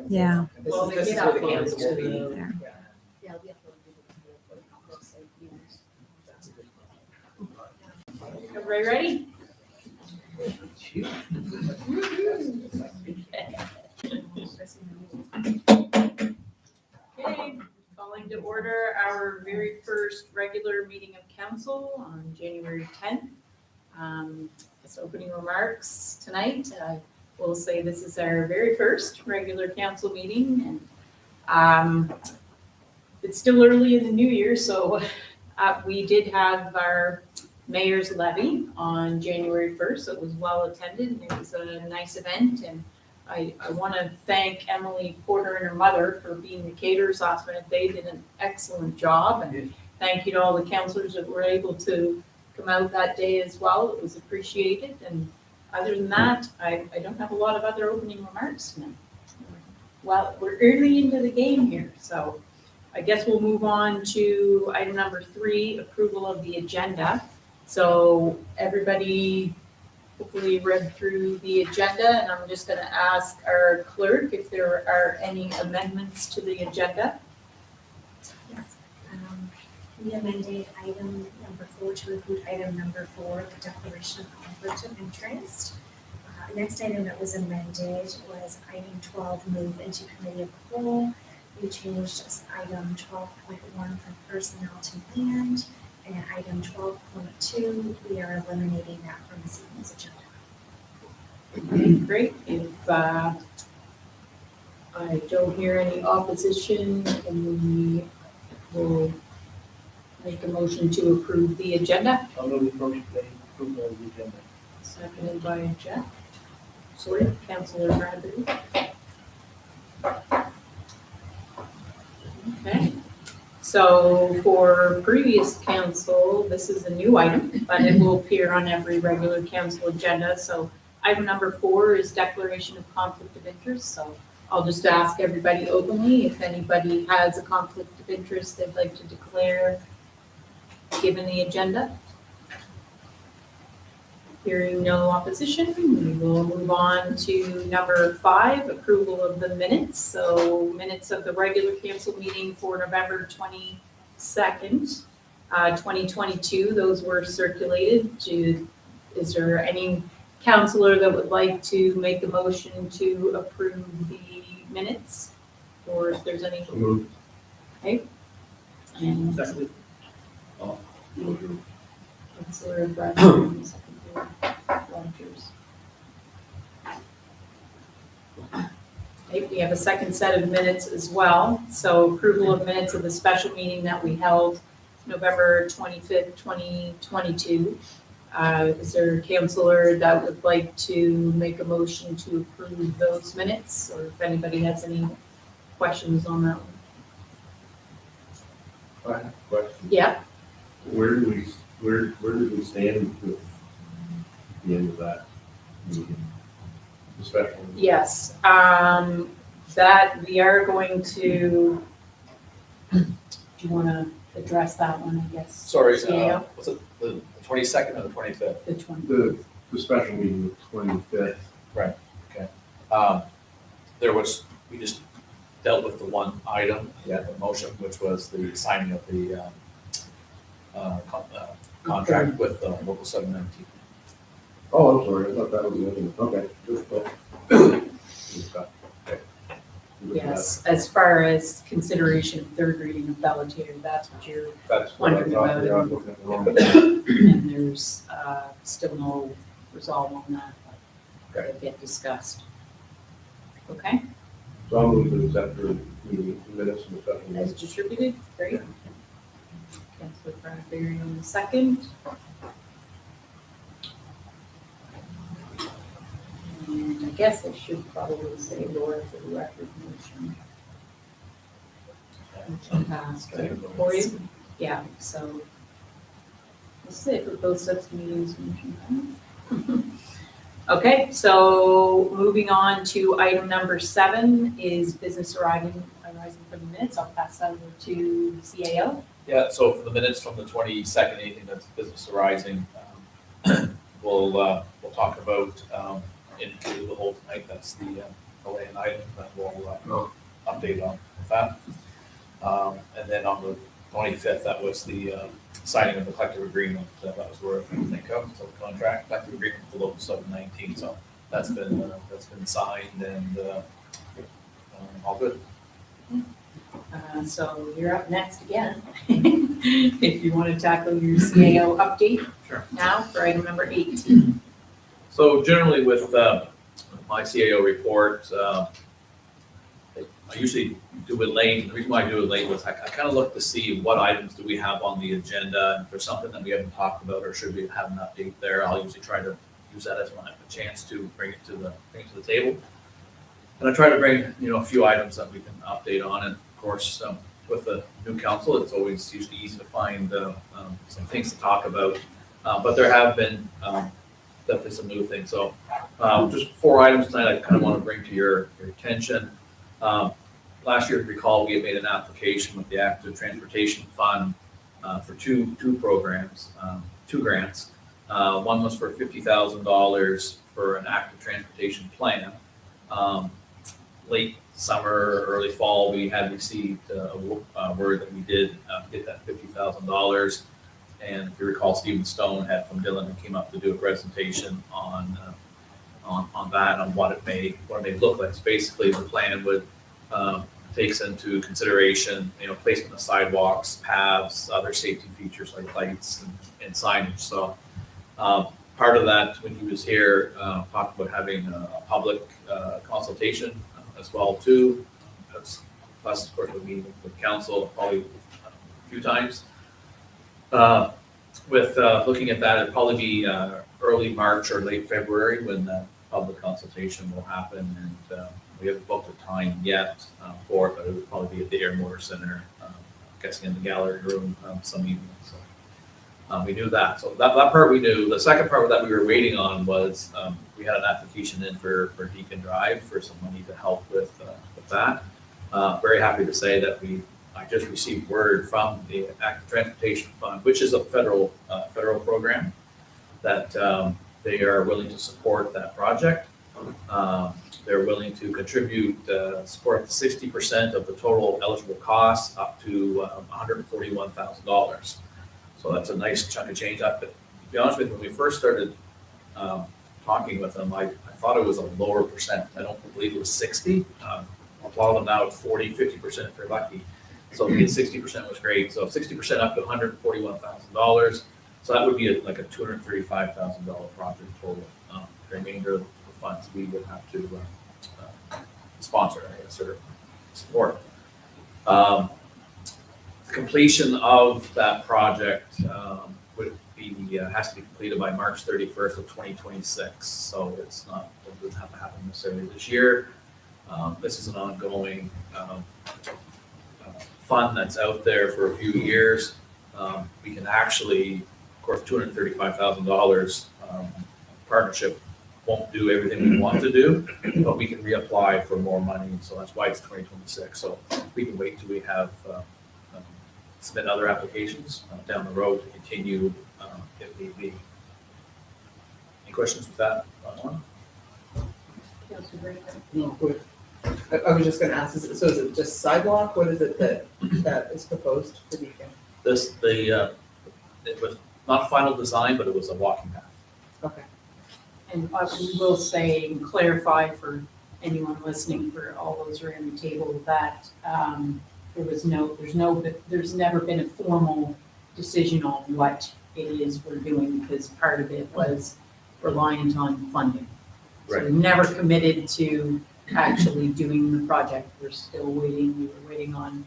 Yeah. Well, This is get where out the there. campus will be. Yeah. Yeah, we have to put it on the website, use. That's a good point. Everybody ready? Okay, calling to order our very first regular meeting of council on January 10th. As opening remarks tonight, we'll say this is our very first regular council meeting, and it's still early in the new year, so we did have our mayor's levy on January 1st. It was well attended, and it was a nice event, and I want to thank Emily Porter and her mother for being the caterers last minute. They did an excellent job, and thank you to all the councillors that were able to come out that day as well. It was appreciated, and other than that, I don't have a lot of other opening remarks tonight. Well, we're early into the game here, so I guess we'll move on to item number 3, approval of the agenda. So everybody hopefully read through the agenda, and I'm just going to ask our clerk if there are any amendments to the agenda. Yes. We amended item number 4 to include item number 4, the declaration of conflict of interest. Next item that was amended was item 12, move into committee of the whole. We changed item 12.1 from personnel to land, and item 12.2, we are eliminating that from this evening's agenda. Great. If I don't hear any opposition, then we will make a motion to approve the agenda. I'll move the motion to approve the agenda. Seconded by Jeff. Sorry, Councillor Bradley. Okay. So for previous council, this is a new item, but it will appear on every regular council agenda. So item number 4 is declaration of conflict of interest. So I'll just ask everybody openly if anybody has a conflict of interest they'd like to declare given the agenda. Hearing no opposition, we will move on to number 5, approval of the minutes. So minutes of the regular council meeting for November 22nd, 2022. Those were circulated. Is there any councillor that would like to make a motion to approve the minutes? Or if there's any? Move. Okay. And Second. Councillor Bradley, secondary Rogers. Okay, we have a second set of minutes as well. So approval of minutes of the special meeting that we held November 25th, 2022. Is there a councillor that would like to make a motion to approve those minutes, or if anybody has any questions on that one? I have a question. Yeah, Where did we stand with the end of that meeting? The special meeting? yes. That we are going to, do you want to address that one, I guess? Sorry, CAO? was it the 22nd or the 25th? The 20. The special meeting, the 25th. We just dealt with the one item, the motion, which was the signing of the contract with Local 719. Oh, I'm sorry, I thought that was the other one. Okay. Good. Okay. Yes, as far as consideration of third reading of Bellatier, that's what you're, That's what I Wondering thought. about it. Yeah, I was looking at the wrong. and there's still no resolve on that. That'll get discussed. Okay, So I'll move to accept the meeting minutes of the special as meeting. distributed, great. Councilor Bradbury on the second. And I guess I should probably say Laura for the record motion. Motion passed, right? For you? Yeah, so. Let's say for both sets of meetings, motion passed. Okay, so moving on to item number 7 is business arising from the minutes. I'll pass that over to CAO. Yeah, so for the minutes from the 22nd, anything that's business arising, we'll talk about into the whole tonight. That's the delay in item that we'll update on that. And then on the 25th, that was the signing of the collective agreement. That was where I think of, so the contract, collective agreement with the local 719. So that's been signed and all good. So you're up next again. If you want to tackle your CAO update. Sure. Now for item number 8. So generally with my CAO report, I usually do it late. The reason why I do it late was I kind of look to see what items do we have on the agenda. And if there's something that we haven't talked about or should we have an update there, I'll usually try to use that as a chance to bring it to the table. And I try to bring, a few items that we can update on. And of course, with the new council, it's always usually easy to find some things to talk about. But there have been definitely some new things. So just 4 items tonight I kind of want to bring to your attention. Last year, if you recall, we had made an application with the Active Transportation Fund for two programs, 2 grants. One was for $50,000 for an active transportation plan. Late summer, early fall, we had received a word that we did get that $50,000. And if you recall, Stephen Stone had from Dillon and came up to do a presentation on that, on what it may look like. So basically, the plan would takes into consideration, placement of sidewalks, paths, other safety features like lights and signage. So part of that, when he was here, talked about having a public consultation as well too. Plus, of course, we'll meet with council probably a few times. With looking at that, it'd probably be early March or late February when the public consultation will happen, and we haven't booked a time yet for it, but it would probably be at the Air Motor Center, I'm guessing in the gallery room some evening. So we knew that. So that part we knew. The second part that we were waiting on was we had an application in for Deacon Drive for some money to help with that. Very happy to say that I just received word from the Active Transportation Fund, which is a federal program, that they are willing to support that project. They're willing to contribute, support 60% of the total eligible costs up to $141,000. So that's a nice chunk of change. But to be honest with you, when we first started talking with them, I thought it was a lower percent. I don't believe it was 60. A lot of them now it's 40, 50% if you're lucky. So to get 60% was great. So 60% up to $141,000. So that would be like a $235,000 project total. The remainder of the funds we would have to sponsor, I guess, or support. Completion of that project would be has to be completed by March 31st of 2026. So it doesn't have to happen necessarily this year. This is an ongoing fund that's out there for a few years. We can actually, of course, $235,000 partnership won't do everything we want to do, but we can reapply for more money. So that's why it's 2026. So we can wait till we have submit other applications down the road to continue if need be. Any questions with that one? No, good. I was just gonna ask, is it just sidewalk? What is it that is proposed for Beacon? It was not final design, but it was a walking path. Okay. And we will say and clarify for anyone listening, for all those around the table, that there's never been a formal decision on what it is we're doing, because part of it was reliant on funding. So Right. we never committed to actually doing the project. We're still waiting. We were waiting on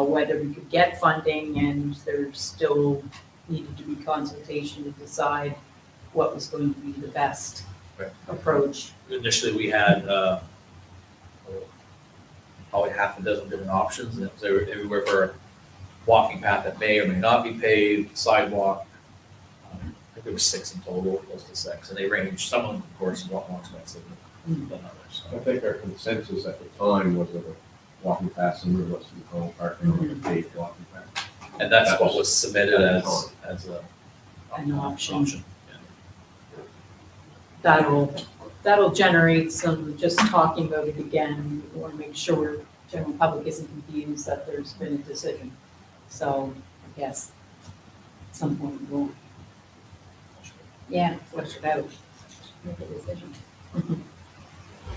whether we could get funding, and there still needed to be consultation to decide what was going to be the best Right. approach. Initially, we had probably half a dozen different options, and it was everywhere for a walking path that may or may not be paved, sidewalk. I think there was 6 in total, close to 6, and they range. Some of them, of course, a lot more expensive than others. I think our consensus at the time was that a walking path similar to what's in the whole parking lot, a paved walking path. And that's That what was was submitted at the as An option. Yeah. That'll generate some, just talking about it again, we want to make sure general public isn't confused that there's been a decision. So, I guess, at some point we'll, yeah, flush it out, make a decision.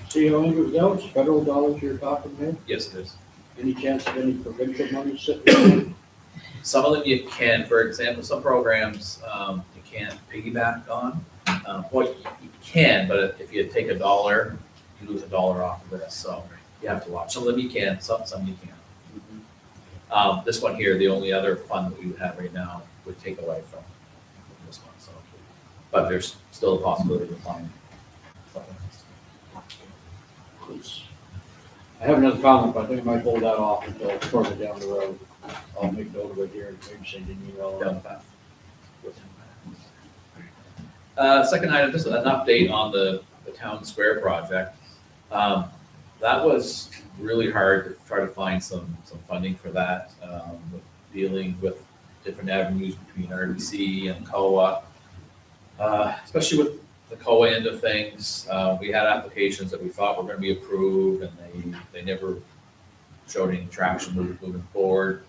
CEO Andrew, those federal dollars you're talking there, Yes, it is. any chance of any provincial money sitting there? Some of them you can, for example, some programs, you can't piggyback on. Well, you can, but if you take $1, you lose $1 off of this, so you have to watch. Some of them you can, some you can't. This one here, the only other fund that we would have right now would take away from this one, so. But there's still a possibility of finding something else. It's- I have another comment, but I think I might hold that off until further down the road. I'll make note of it here and maybe send you an email on that. Second item, just an update on the town square project. That was really hard to try to find some funding for that, with dealing with different avenues between RDC and COA. Especially with the COA end of things, we had applications that we thought were gonna be approved and they never showed any traction moving forward.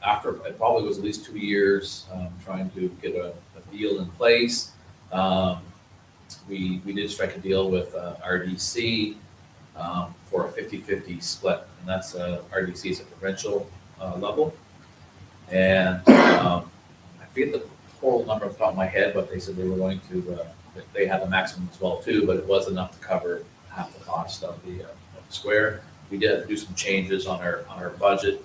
After, it probably was at least 2 years, trying to get a deal in place. We did strike a deal with RDC for a 50-50 split, and that's RDC is a provincial level. And I forget the total number off the top of my head, but they said they were going to, they had the maximum as well too, but it was enough to cover half the cost of the square. We did do some changes on our budget.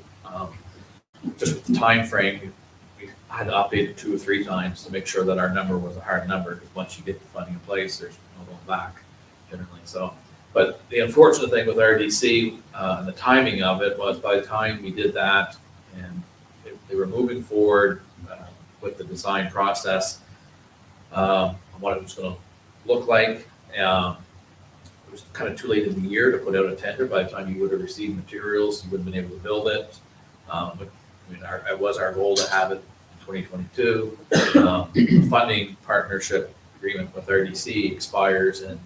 Just with the timeframe, we had to update it 2 or 3 times to make sure that our number was a hard number, because once you get the funding in place, there's no going back generally. So, but the unfortunate thing with RDC and the timing of it was by the time we did that and they were moving forward with the design process, what it was going to look like. It was kind of too late in the year to put out a tender. By the time you would have received materials, you wouldn't have been able to build it. But I mean, it was our goal to have it in 2022. The funding partnership agreement with RDC expires in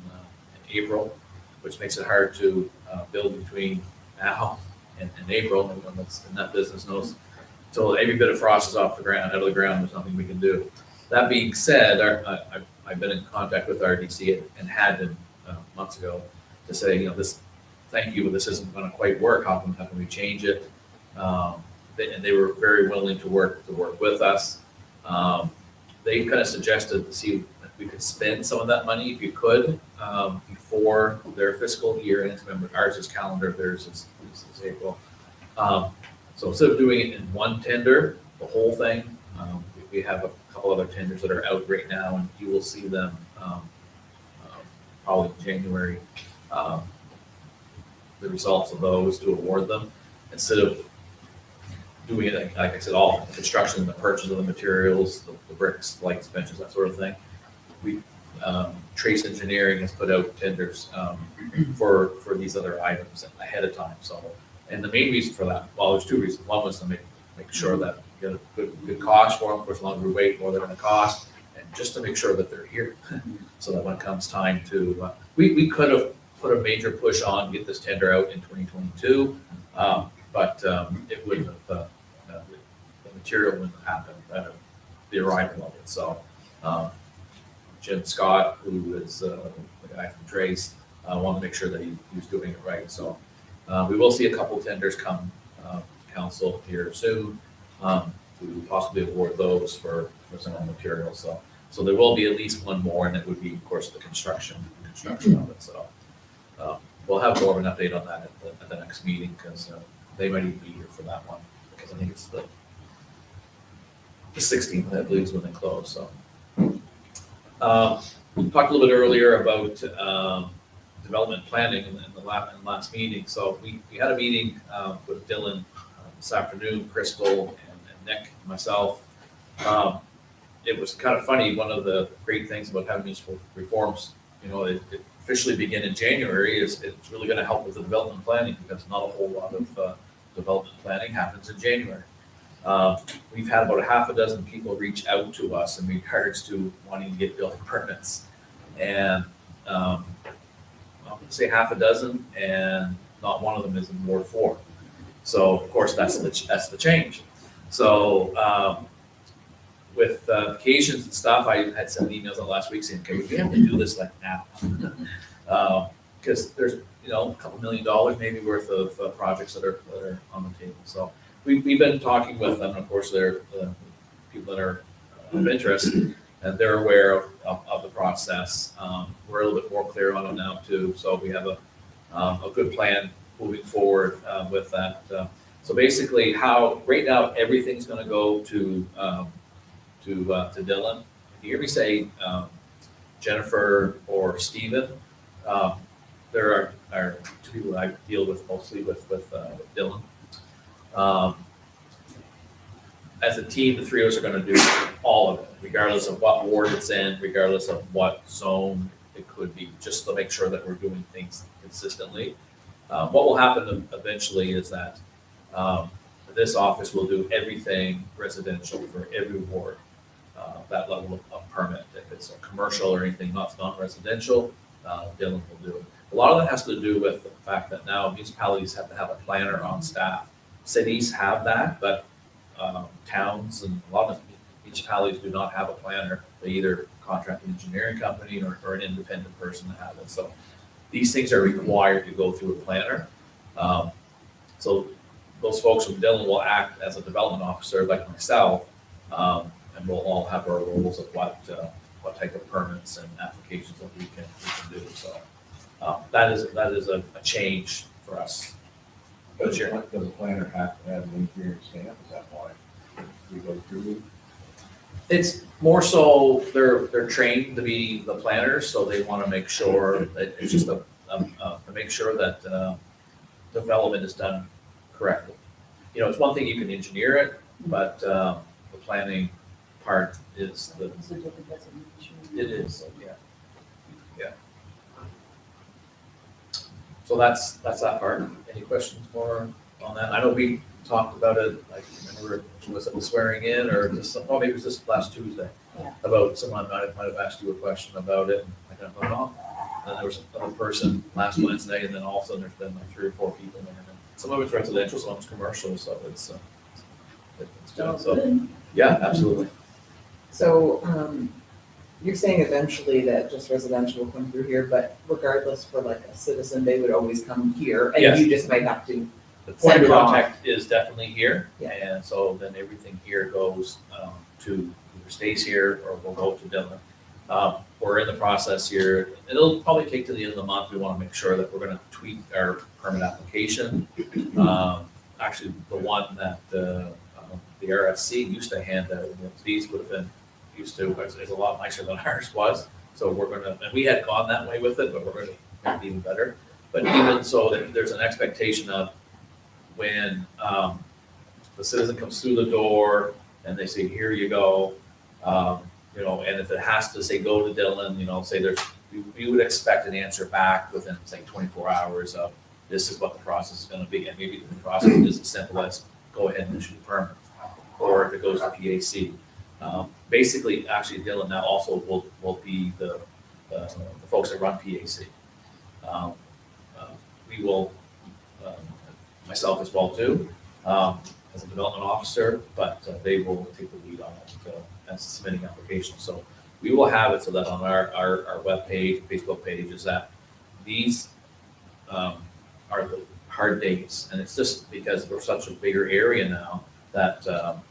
April, which makes it hard to build between now and April. Everyone that's in that business knows until every bit of frost is off the ground, out of the ground, there's nothing we can do. That being said, I've been in contact with RDC and had been months ago to say, this, thank you, but this isn't going to quite work. How can we change it? And they were very willing to work with us. They kind of suggested to see if we could spend some of that money, if you could, before their fiscal year ends. Remember, ours is calendar, theirs is April. So instead of doing it in one tender, the whole thing, we have a couple other tenders that are out right now, and you will see them probably in January. The results of those to award them, instead of doing it, like I said, all the construction, the purchase of the materials, the bricks, lights, benches, that sort of thing. We, Trace Engineering has put out tenders for these other items ahead of time. So, and the main reason for that, well, there's 2 reasons. One was to make sure that you get a good cost for them. Of course, the longer we wait, the more they're going to cost, and just to make sure that they're here, so that when it comes time to, we could have put a major push on, get this tender out in 2022, but it wouldn't have, the material wouldn't have happened, the arrival of it. So Jim Scott, who is the guy from Trace, wanted to make sure that he was doing it right. So we will see a couple tenders come council here soon to possibly award those for some of the materials. So there will be at least one more, and it would be, of course, the construction of it. So we'll have more of an update on that at the next meeting, because they might even be here for that one, because I think it's the 16th, I believe, is when they close. So we talked a little bit earlier about development planning in the last meeting. So we had a meeting with Dylan this afternoon, Crystal and Nick, and myself. It was kind of funny. One of the great things about having municipal reforms, it officially begin in January, is it's really going to help with the development planning, because not a whole lot of development planning happens in January. We've had about 6 people reach out to us in regards to wanting to get building permits, and I'll say 6, and not one of them is in Ward 4. So of course, that's the change. So, with vacations and stuff, I had sent emails out last week saying, okay, we have to do this like now. Because there's, you know, a couple $1 million maybe worth of projects that are on the table. So we've been talking with them, and of course, they're people that are of interest, and they're aware of the process. We're a little bit more clear on it now too, so we have a good plan moving forward with that. So basically, right now, everything's gonna go to Dylan. If you hear me say Jennifer or Steven, there are two people that I deal with mostly with Dylan. As a team, the three of us are gonna do all of it, regardless of what ward it's in, regardless of what zone it could be, just to make sure that we're doing things consistently. What will happen eventually is that this office will do everything residential for every ward, that level of permit. If it's a commercial or anything not non-residential, Dylan will do it. A lot of that has to do with the fact that now municipalities have to have a planner on staff. Cities have that, but towns and a lot of municipalities do not have a planner. They either contract an engineering company or an independent person to have it. So these things are required to go through a planner. So those folks from Dylan will act as a development officer like myself, and we'll all have our roles of what type of permits and applications that we can do. So that is a change for us. Does the planner have to have an engineering stamp? Is that why we go through? It's more so they're trained to be the planners, so they want to make sure that it's just to make sure that development is done correctly. You know, it's one thing you can engineer it, but the planning part is the. It's a different designation. It is, yeah. Yeah. So that's that part. Any questions more on that? I know we talked about it, I remember, was it the swearing in or just, maybe it was just last Tuesday. Yeah. About someone might have asked you a question about it, and I kind of went off. And there was another person last Wednesday, and then all of a sudden there's been like 3 or 4 people there. Some of it's residential, some of it's commercial, so it's good. So, yeah, absolutely. So, you're saying eventually that just residential will come through here, but regardless for like a citizen, they would always come here, and Yes. you just might have to. The point Send of it off. contact is definitely here, Yeah. and so then everything here goes to either stays here or will go to Dylan. We're in the process here. It'll probably take to the end of the month. We want to make sure that we're going to tweak our permit application. Actually, the one that the RFC used to hand out, these would have been used to, is a lot nicer than ours was. So we're going to, and we had gone that way with it, but we're going to make it even better. But even so, there's an expectation of when the citizen comes through the door and they say, here you go, you know, and if it has to say go to Dylan, you know, say we would expect an answer back within, say, 24 hours of this is what the process is going to be. And maybe the process is as simple as go ahead and issue the permit, or if it goes to PAC. Basically, actually, Dylan now also will be the folks that run PAC. We will, myself as well too, as a development officer, but they will take the lead on it as submitting applications. So we will have it so that on our webpage, Facebook page, is that these are the hard dates. And it's just because we're such a bigger area now that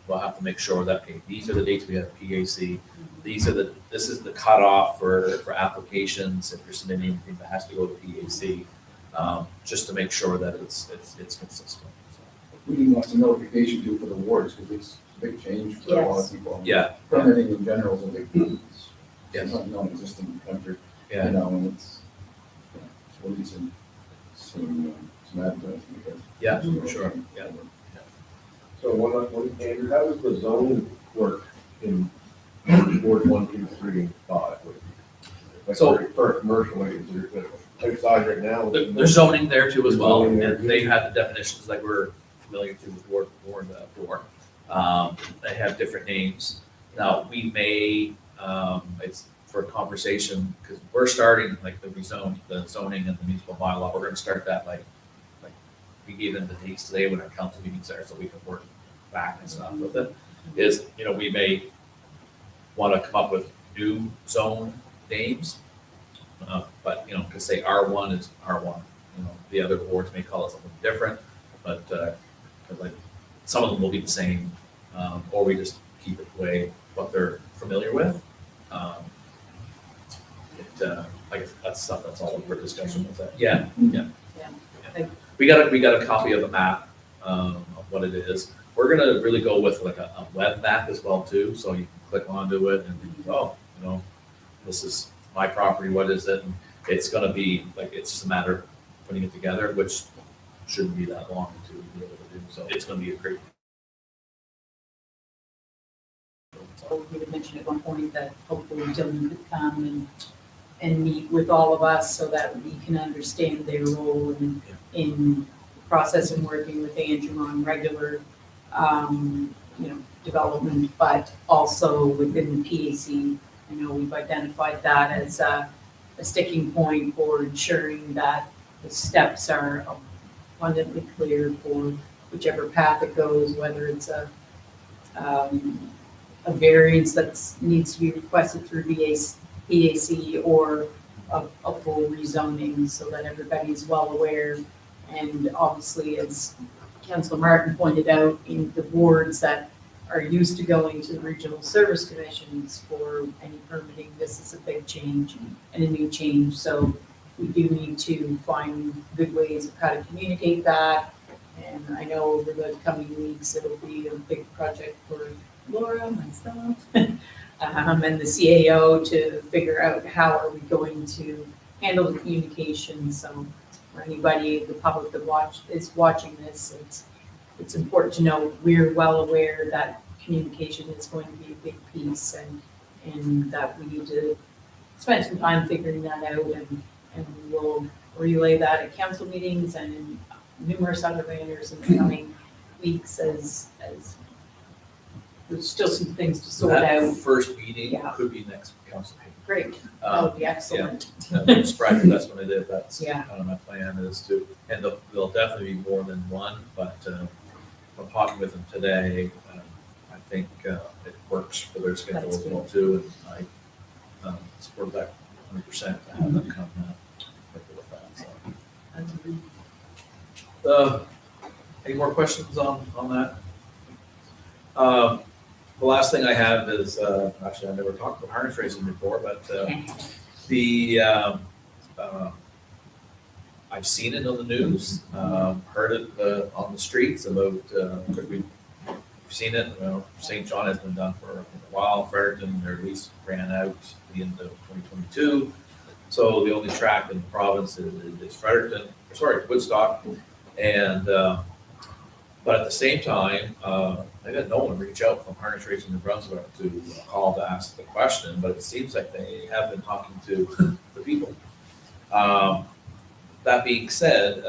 we'll have to make sure that, okay, these are the dates we have PAC. This is the cutoff for applications if you're submitting anything that has to go to PAC, just to make sure that it's consistent. We need lots of notification too for the wards, because it's a big change for a lot of people. Yeah, Permitting in general is a big thing. Yes. It's not non-existent in the country, you yeah, know, and it's, so we need some advertising because. yeah, sure, yeah. So Andrew, how does the zone work in Ward 1, 2, 3, and 5? Like So- for a commercial, like, is there outside right now? There's zoning there too as well, Zoning there, and they have the definitions that we're familiar to with Ward 4. They have different names. Now, we may, it's for conversation, because we're starting like the zoning and the municipal bylaw, we're gonna start that like we gave them the dates today when our council meetings are, so we can work back and stuff with it, is, we may want to come up with new zone names. But, because say R1 is R1, the other boards may call it something different, but, 'cause like, some of them will be the same, or we just keep it the way, what they're familiar with. I guess that's stuff that's all for discussion with that. Yeah. We got a copy of the map, of what it is. We're gonna really go with like a web map as well too, so you can click onto it and, this is my property, what is it? And it's gonna be, like, it's just a matter of putting it together, which shouldn't be that long to be able to do, so it's gonna be a great. So we had mentioned at one point that hopefully Dylan could come and meet with all of us so that we can understand their role in the process and working with Andrew on regular, development, but also within the PAC. I know we've identified that as a sticking point for ensuring that the steps are abundantly clear for whichever path it goes, whether it's a variance that needs to be requested through PAC or a full rezoning, so that everybody's well aware. And obviously, as Councilor Martin pointed out, in the boards that are used to going to the regional service commissions for any permitting, this is a big change and a new change. So we do need to find good ways of how to communicate that. And I know over the coming weeks, it'll be a big project for Laura, myself, and the CAO to figure out how are we going to handle the communication. So for anybody, the public that is watching this, it's important to know we're well aware that communication is going to be a big piece and that we need to spend some time figuring that out, and we'll relay that at council meetings and in numerous other manners in the coming weeks as there's still some things to sort That out. first meeting Yeah. could be next council meeting. Great, that would be excellent. Next Friday, that's what I did, that's Yeah. kind of my plan is to, and there'll definitely be more than one, but I'm talking with them today. I think it works for their schedule as well too, and I support that 100% to have them come with that, so. Any more questions on that? The last thing I have is, actually, I never talked about harness racing before, but I've seen it on the news, heard it on the streets about, because we've seen it, St. John has been done for a while, Fredericton, their lease ran out at the end of 2022. So the only track in the province is Fredericton, Woodstock. And, but at the same time, I had no one reach out from Harness Racing New Brunswick to call to ask the question, but it seems like they have been talking to the people. That being said,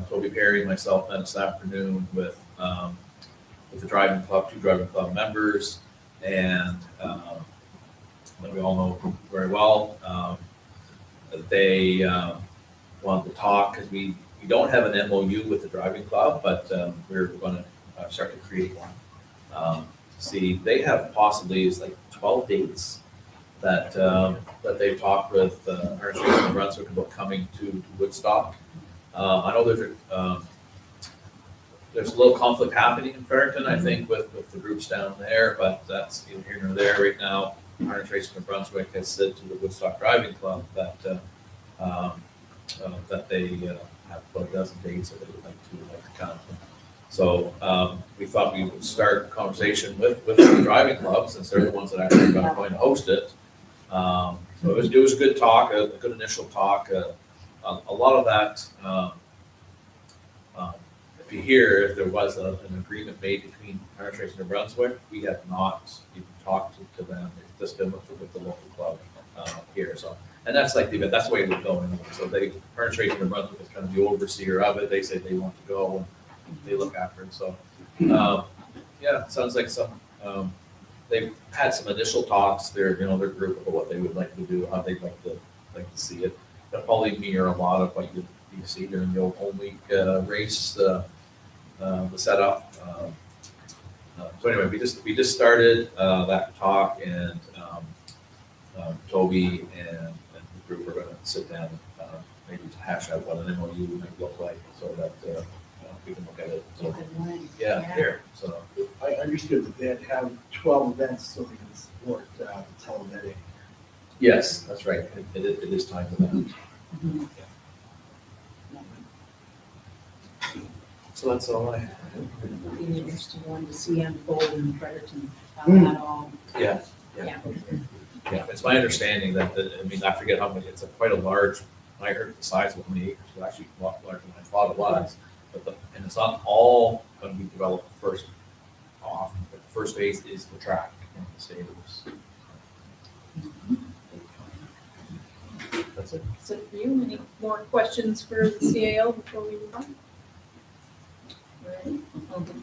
Toby Perry and myself met this afternoon with the driving club, 2 driving club members, and that we all know very well. They wanted to talk because we don't have an MOU with the driving club, but we're going to start to create one. See, they have possibly like 12 dates that they've talked with Harness Racing New Brunswick about coming to Woodstock. I know there's a little conflict happening in Fredericton, I think, with the groups down there, but that's neither here nor there right now. Harness Racing New Brunswick has said to the Woodstock Driving Club that they have about a dozen dates that they would like to come. So we thought we would start a conversation with the driving clubs, since they're the ones that actually are going to host it. So it was a good talk, a good initial talk. A lot of that, if you hear, if there was an agreement made between Harness Racing New Brunswick, we have not even talked to them. It's just been with the local club here. So, and that's like that's the way we're going. So Harness Racing New Brunswick is kind of the overseer of it. They say they want to go and they look after it. So, yeah, it sounds like they've had some initial talks. Their group of what they would like to do, how they'd like to see it. They'll probably mirror a lot of what you BC during the Old Home Week race, the setup. So anyway, we just started that talk, and Toby and the group are gonna sit down, maybe to hash out what an MOU might look like, so that we can look at it. So, yeah, here, so. I understood that they'd have 12 events so they can support televetting. Yes, that's right. It is time for that. So that's all I have. It'll be an interesting one to see unfold in Fredericton, how that all. Yeah. Yeah. Yeah, it's my understanding that, I mean, I forget how many, it's quite a large, I heard the size of how many acres, it's actually a lot larger than I thought it was. But and it's not all gonna be developed first off, but the first phase is the track and the stables. That's it. So for you, any more questions for the CAO before we move on? Ready? Okay.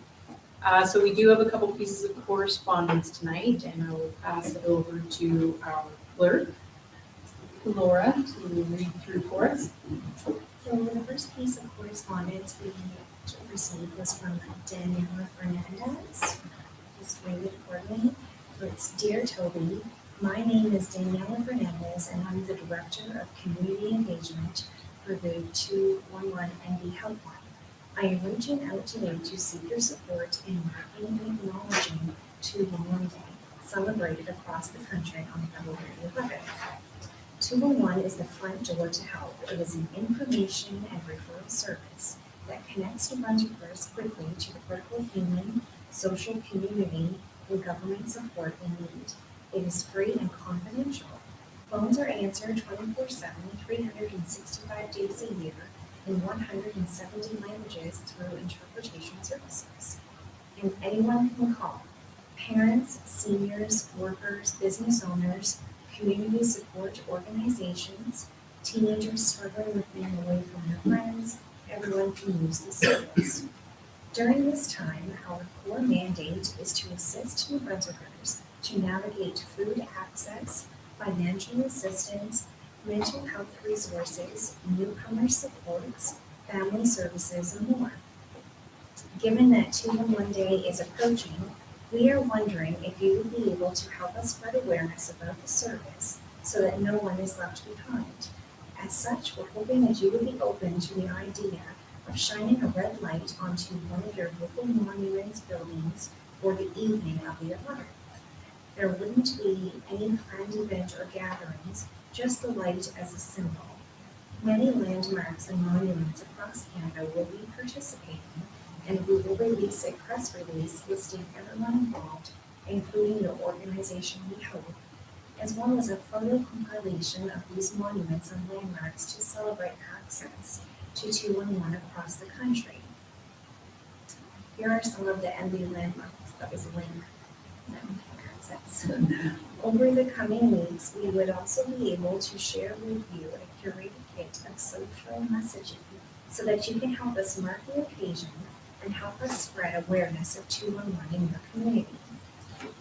So we do have a couple pieces of correspondence tonight, and I will pass it over to our clerk, Laura, to read through for us. So the first piece of correspondence we received was from Daniela Fernandez. Just read it for me. So it's, Dear Toby, my name is Daniela Fernandez, and I'm the Director of Community Engagement for the 211 NB Helpline. I am reaching out today to seek your support in marking and acknowledging 211 Day, celebrated across the country on February 11th. 211 is the front door to help. It is an information and referral service that connects New Brunswickers quickly to the critical human, social, community, and government support they need. It is free and confidential. Phones are answered 24/7, 365 days a year, in 170 languages through interpretation services. And anyone can call. Parents, seniors, workers, business owners, community support organizations, teenagers struggling with being away from their friends, everyone can use the service. During this time, our core mandate is to assist New Brunswickers to navigate food access, financial assistance, mental health resources, newcomer supports, family services, and more. Given that 211 Day is approaching, we are wondering if you would be able to help us spread awareness about the service so that no one is left behind. As such, we're hoping that you would be open to the idea of shining a red light onto one of your local monuments, buildings, or the evening of the 11th. There wouldn't be any planned event or gatherings, just the light as a symbol. Many landmarks and monuments across Canada will be participating, and we will release a press release listing everyone involved, including the organization we hope, as well as a photo compilation of these monuments and landmarks to celebrate access to 211 across the country. Here are some of the MB landmarks. That was a link. Access. Over the coming weeks, we would also be able to share with you a curated kit of social messaging so that you can help us mark the occasion and help us spread awareness of 211 in your community.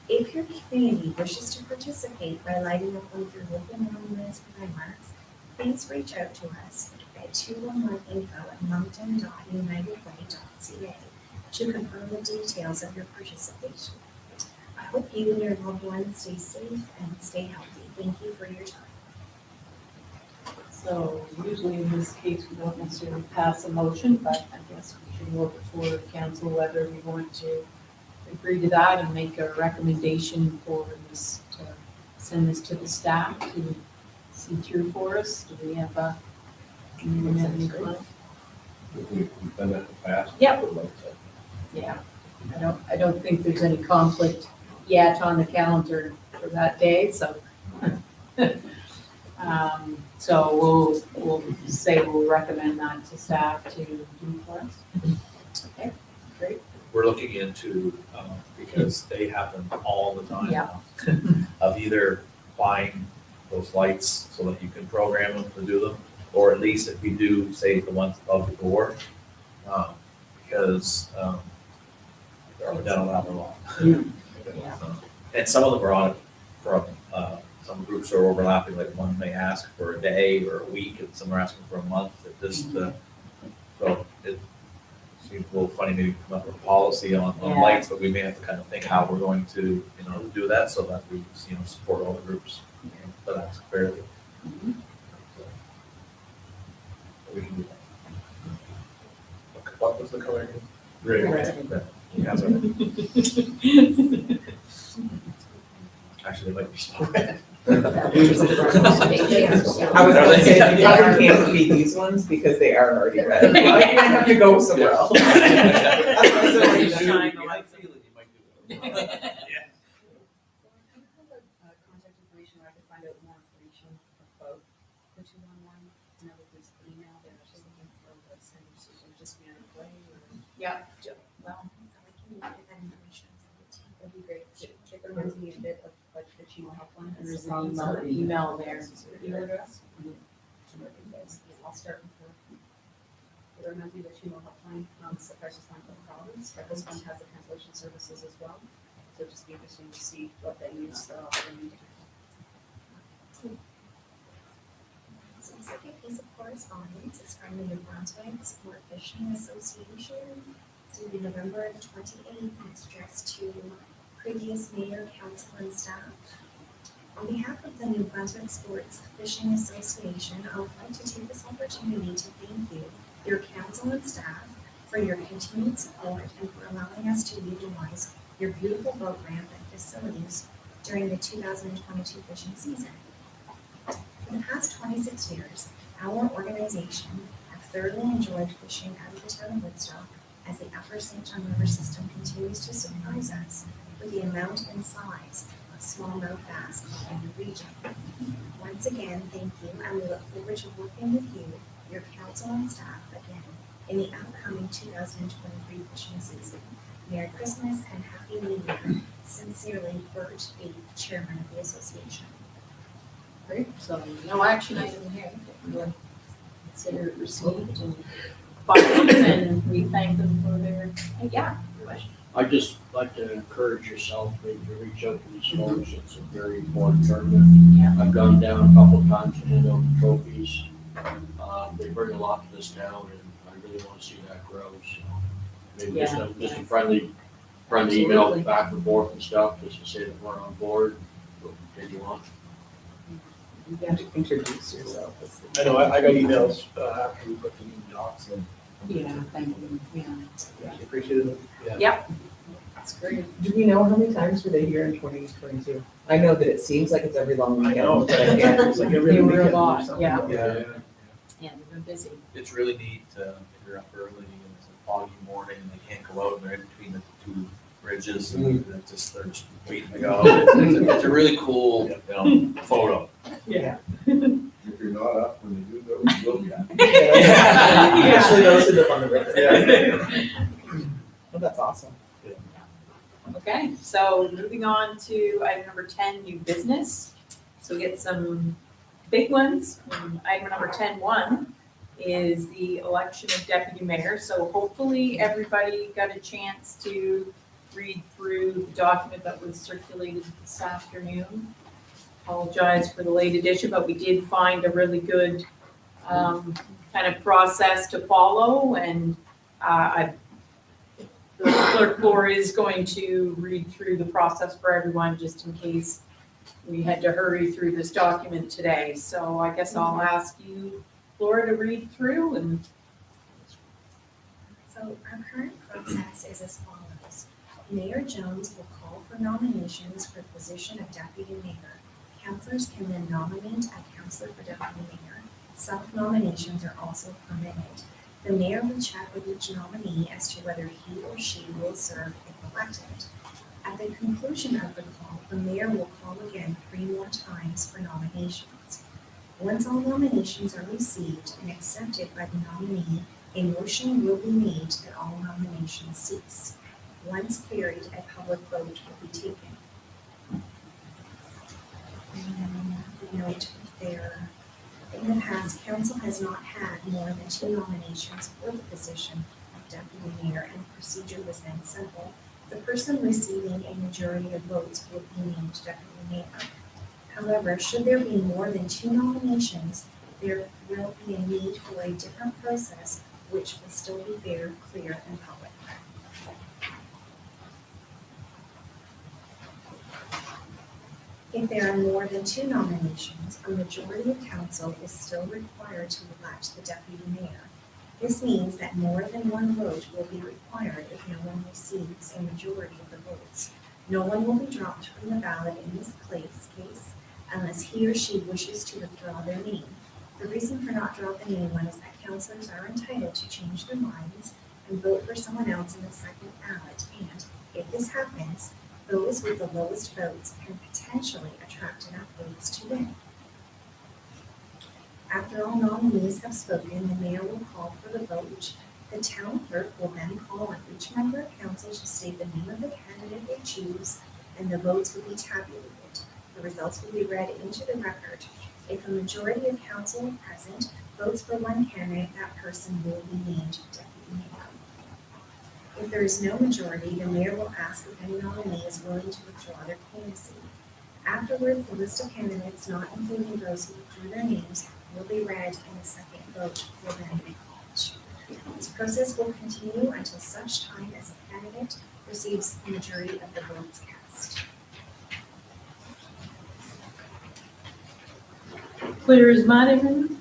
If your community wishes to participate by lighting up one of your local monuments and landmarks, please reach out to us at 211info@moncton.unitedway.ca to confirm the details of your participation. I hope you and your loved ones stay safe and stay healthy. Thank you for your time. So usually in this case, we don't necessarily pass a motion, but I guess we should look for council whether we want to agree to that and make a recommendation for this, to send this to the staff to see through for us. Do we have a? anyone have any comment? We've done that in the past. Yeah. Yeah, I don't think there's any conflict yet on the calendar for that day, so. So we'll say we'll recommend that to staff to do for us. Okay, great. We're looking into, because they happen all the time. Yeah. Of either buying those lights so that you can program them to do them, or at least if we do, say, the ones above the door, because they're on the down a lot. Yeah. And some of them are on it from, some groups are overlapping, like one may ask for a day or a week, and some are asking for a month, it just, so it seems a little funny, maybe come up with a policy on Yeah. lights, but we may have to kind of think how we're going to, you know, do that, so that we, you know, support all the groups, but that's fairly. Mhm. We can do that. What was the color again? Red. He has it. Actually, they might be small red. I was gonna say, you probably can't be these ones because they are already red. Like, you're gonna have to go somewhere else. That's the way you Shine the You lights. might feel it, you might do it. Contact information, where I can find out more information about the 211, and I would just email, they're just looking for the same, so it'll just be on play, or, Yeah, well, So I can get that information and send it to you. that'd be great. It reminds me a bit of like the Chino helpline. there's an email there. Email address? I'll start with the, it reminds me of the Chino helpline, it's the crisis line for the province, but this one has the cancellation services as well. So it'd just be interesting to see what they use, they need. So the second piece of correspondence is from the New Brunswick Sport Fishing Association. It's dated November 28th, and it's addressed to previous mayor, council, and staff. On behalf of the New Brunswick Sports Fishing Association, I would like to take this opportunity to thank you, your council and staff, for your continued support and for allowing us to utilize your beautiful boat ramp and facilities during the 2022 fishing season. For the past 26 years, our organization have thoroughly enjoyed fishing out of the town of Woodstock as the Upper St. John River system continues to surprise us with the amount and size of smallmouth bass caught in the region. Once again, thank you, and we look forward to working with you, your council and staff again in the upcoming 2023 fishing season. Merry Christmas and Happy New Year. Sincerely, Bert B., Chairman of the Association. Great, so no action item here. We'll consider it received and filed, and we thank them for their, yeah, question. I'd just like to encourage yourself, maybe to reach out to these folks, it's a very important tournament. Yeah. I've gone down a couple of times to hand out trophies, they bring a lot to this town, and I really wanna see that grow, so. Maybe just a friendly email Absolutely. back and forth and stuff, just to say that we're on board, we'll continue on. You have to introduce yourself. I know, I got emails after we put the new docs in. Yeah, thank you, yeah. Yeah, appreciate it. That's great. Do we know how many times were they here in 2022? I know that it seems like it's every long I weekend. know, but I can't. it's like every They were a weekend or lot, something. yeah. Yeah. Yeah, they've been busy. It's really neat, if you're up early and it's a foggy morning and they can't go out and they're in between the two bridges and they're just waiting to go. It's a really cool, you know, photo. Yeah. If you're not up when they do those, look at. Especially those who live on the river. Well, that's awesome. Okay, so moving on to item number 10, new business. So we get some big ones. Item number 10.1 is the election of deputy mayor. So hopefully everybody got a chance to read through the document that was circulated this afternoon. Apologize for the late edition, but we did find a really good kind of process to follow, and the clerk board is going to read through the process for everyone, just in case we had to hurry through this document today. So I guess I'll ask you, Laura, to read through and. So our current process is as follows. Mayor Jones will call for nominations for the position of deputy mayor. Councilors can then nominate a councilor for deputy mayor. Self-nominations are also permitted. The mayor will check with each nominee as to whether he or she will serve if elected. At the conclusion of the call, the mayor will call again 3 more times for nominations. Once all nominations are received and accepted by the nominee, a motion will be made that all nominations cease. Once carried, a public vote will be taken. Note there, in the past, council has not had more than 2 nominations for the position of deputy mayor, and the procedure was then simple. The person receiving a majority of votes would be named deputy mayor. However, should there be more than 2 nominations, there will be a need for a different process which will still be fair, clear, and public. If there are more than 2 nominations, a majority of council is still required to elect the deputy mayor. This means that more than one vote will be required if no one receives a majority of the votes. No one will be dropped from the ballot in this case unless he or she wishes to withdraw their name. The reason for not dropping anyone is that councilors are entitled to change their minds and vote for someone else in the second ballot, and if this happens, those with the lowest votes can potentially attract enough votes to win. After all nominees have spoken, the mayor will call for the vote. The town clerk will then call on each member of council to state the name of the candidate they choose, and the votes will be tabulated. The results will be read into the record. If a majority of council present votes for one candidate, that person will be named deputy mayor. If there is no majority, the mayor will ask if any nominee is willing to withdraw their candidacy. Afterwards, the list of candidates, not including those who withdrew their names, will be read and a second vote will then be called. This process will continue until such time as a candidate receives the majority of the votes cast. Clear as mud, everyone?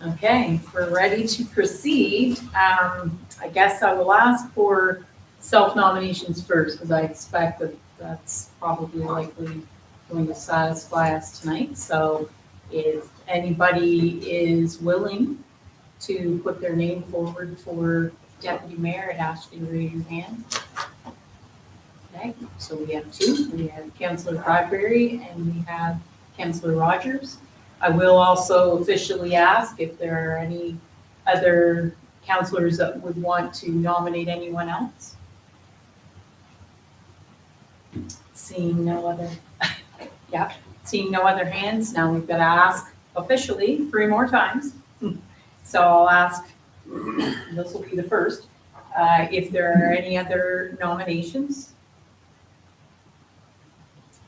Okay, we're ready to proceed. I guess I will ask for self-nominations first, because I expect that that's probably likely going to satisfy us tonight. So if anybody is willing to put their name forward for deputy mayor, I'd ask you to raise your hand. Okay, so we have 2. We have Councillor Bradbury and we have Councillor Rogers. I will also officially ask if there are any other councillors that would want to nominate anyone else. Seeing no other, seeing no other hands, now we've got to ask officially 3 more times. So I'll ask, this will be the first, if there are any other nominations.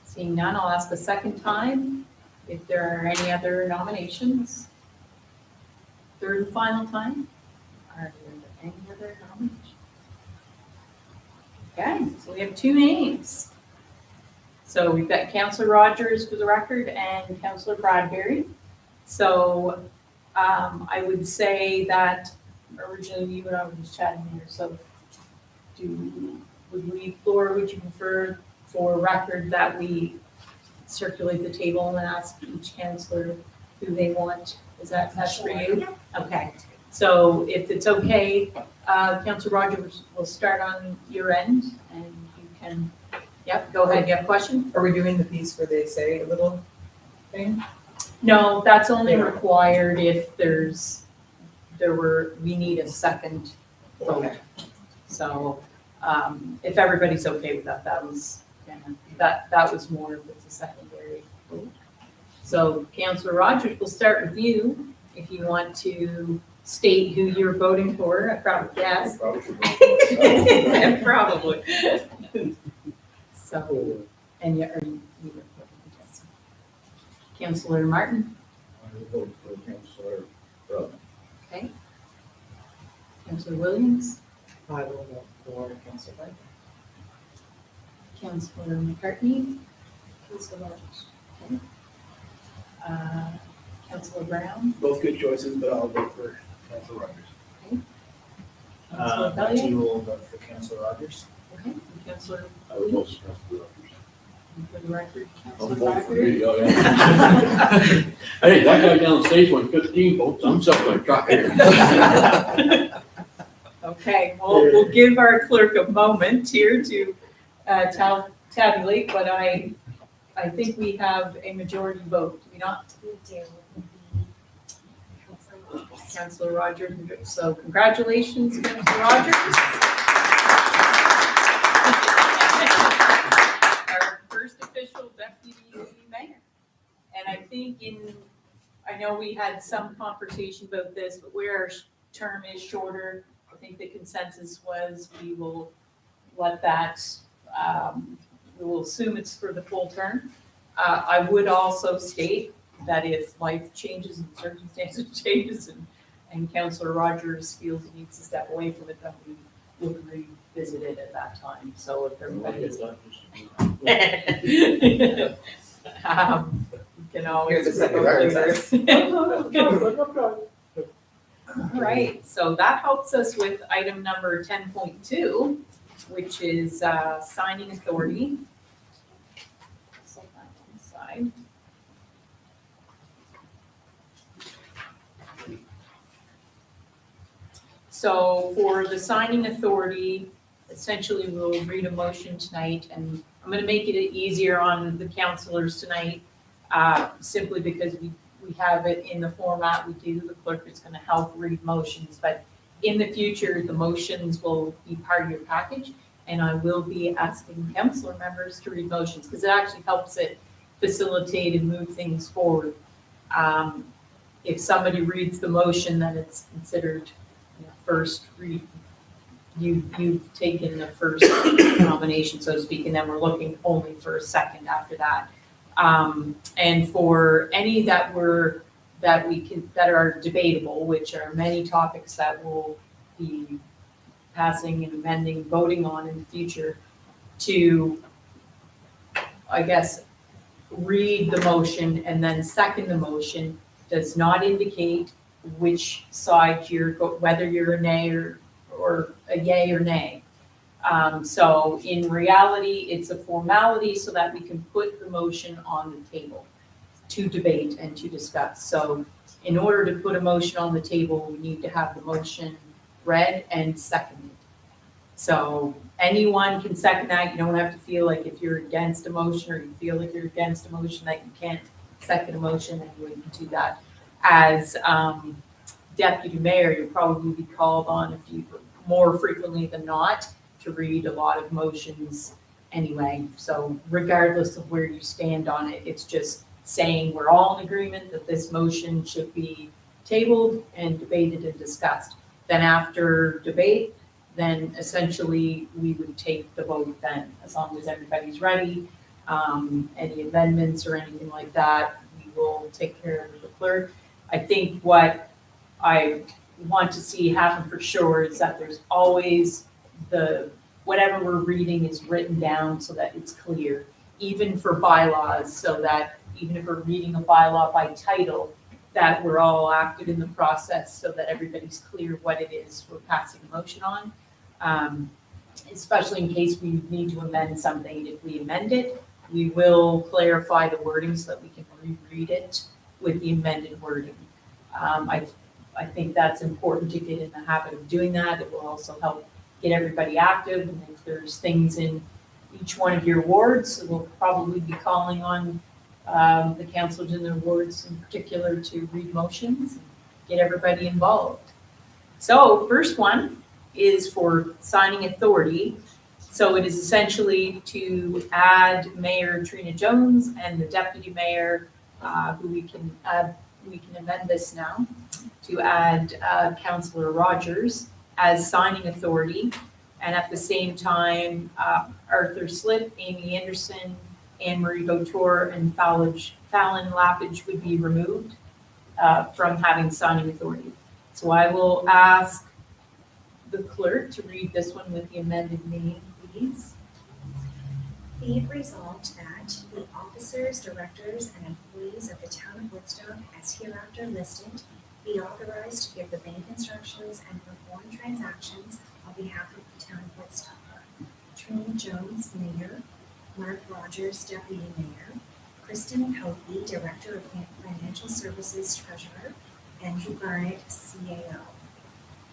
Seeing none, I'll ask the second time if there are any other nominations. Third and final time. Are there any other nominations? Okay, so we have 2 names. So we've got Councillor Rogers for the record and Councillor Bradbury. So I would say that originally you and I were just chatting here. So Laura, would you prefer for record that we circulate the table and ask each councillor who they want? Is that for you? Okay. So if it's okay, Councillor Rogers will start on your end and you can, go ahead. You have a question? Are we doing the piece where they say a little thing? No, that's only required if we need a second vote. Okay. So, if everybody's okay with that, that was more of a secondary vote. So Councillor Rogers, we'll start with you. If you want to state who you're voting for, I probably guess. Probably. So, and you Councillor Martin? I will vote for Councillor Rudd. Okay. Councillor Williams? I will vote for Councillor Bradbury. Councillor McCartney? Councillor Rogers? Okay. Councillor Brown? Both good choices, but I'll vote for Councilor Rogers. Councillor I Bellier? too will vote for Councilor Rogers. Okay. Councillor I will vote for Councillor Rudd. For the record, I'll Councillor vote for Bradbury? me, oh, yeah. Hey, that guy downstage won 15 votes, I'm still gonna try here. Okay, well, we'll give our clerk a moment here to tabulate, but I think we have a majority vote, do we not? We do the Councilor Rogers. Councillor Rogers, so congratulations, Councillor Rogers. Our first official deputy mayor. And I think I know we had some conversation about this, but where our term is shorter, I think the consensus was we will let that, we will assume it's for the full term. I would also state that if life changes and circumstances changes and Councillor Rogers feels he needs to step away from it, then we will revisit it at that time. So if everybody is, you can always. Here's a second process. All right, so that helps us with item number 10.2, which is signing authority. Set that one aside. So for the signing authority, essentially we'll read a motion tonight, and I'm gonna make it easier on the councilors tonight, simply because we have it in the format we do. The clerk is gonna help read motions, but in the future, the motions will be part of your package, and I will be asking councilor members to read motions, because it actually helps it facilitate and move things forward. If somebody reads the motion, then it's considered first read. You've taken the first nomination, so to speak, and then we're looking only for a second after that. And for any that are debatable, which are many topics that we'll be passing and amending, voting on in the future, to, I guess, read the motion and then second the motion does not indicate which side whether you're a nay or a yay or nay. So in reality, it's a formality so that we can put the motion on the table to debate and to discuss. So in order to put a motion on the table, we need to have the motion read and seconded. So anyone can second that. You don't have to feel like if you're against a motion or you feel like you're against a motion that you can't second a motion, and you wouldn't do that. As deputy mayor, you'll probably be called on more frequently than not to read a lot of motions anyway. So regardless of where you stand on it, it's just saying we're all in agreement that this motion should be tabled and debated and discussed. Then after debate, then essentially we would take the vote then, as long as everybody's ready. Any amendments or anything like that, we will take care of the clerk. I think what I want to see happen for sure is that there's always whatever we're reading is written down so that it's clear, even for bylaws, so that even if we're reading a bylaw by title, that we're all active in the process so that everybody's clear what it is we're passing a motion on. Especially in case we need to amend something. If we amend it, we will clarify the wording so that we can reread it with the amended wording. I think that's important to get in the habit of doing that. It will also help get everybody active. And if there's things in each one of your wards, we'll probably be calling on the councillors in their wards in particular to read motions and get everybody involved. So first one is for signing authority. So it is essentially to add Mayor Trina Jones and the deputy mayor, who we can amend this now, to add Councillor Rogers as signing authority. And at the same time, Arthur Slip, Amy Anderson, Anne Marie Gautour, and Fallon Lappage would be removed from having signing authority. So I will ask the clerk to read this one with the amended name, please. Be it resolved that the officers, directors, and employees of the town of Woodstock, as hereafter listed, be authorized to give the bank instructions and perform transactions on behalf of the town of Woodstock. Trina Jones, Mayor; Mark Rogers, Deputy Mayor; Kristen Cokie, Director of Financial Services Treasurer; Andrew Garnett, CAO.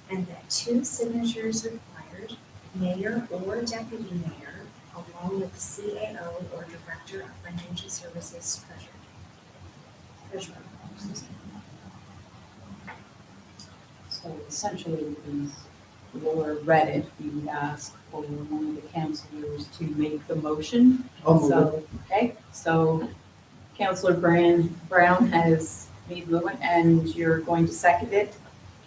And that 2 signatures required, Mayor or Deputy Mayor, along with CAO or Director of Financial Services Treasurer. So essentially, because Laura read it, we would ask for one of the councillors to make the motion. I'll move it. So, okay, so Councillor Brown has made the one, and you're going to second it.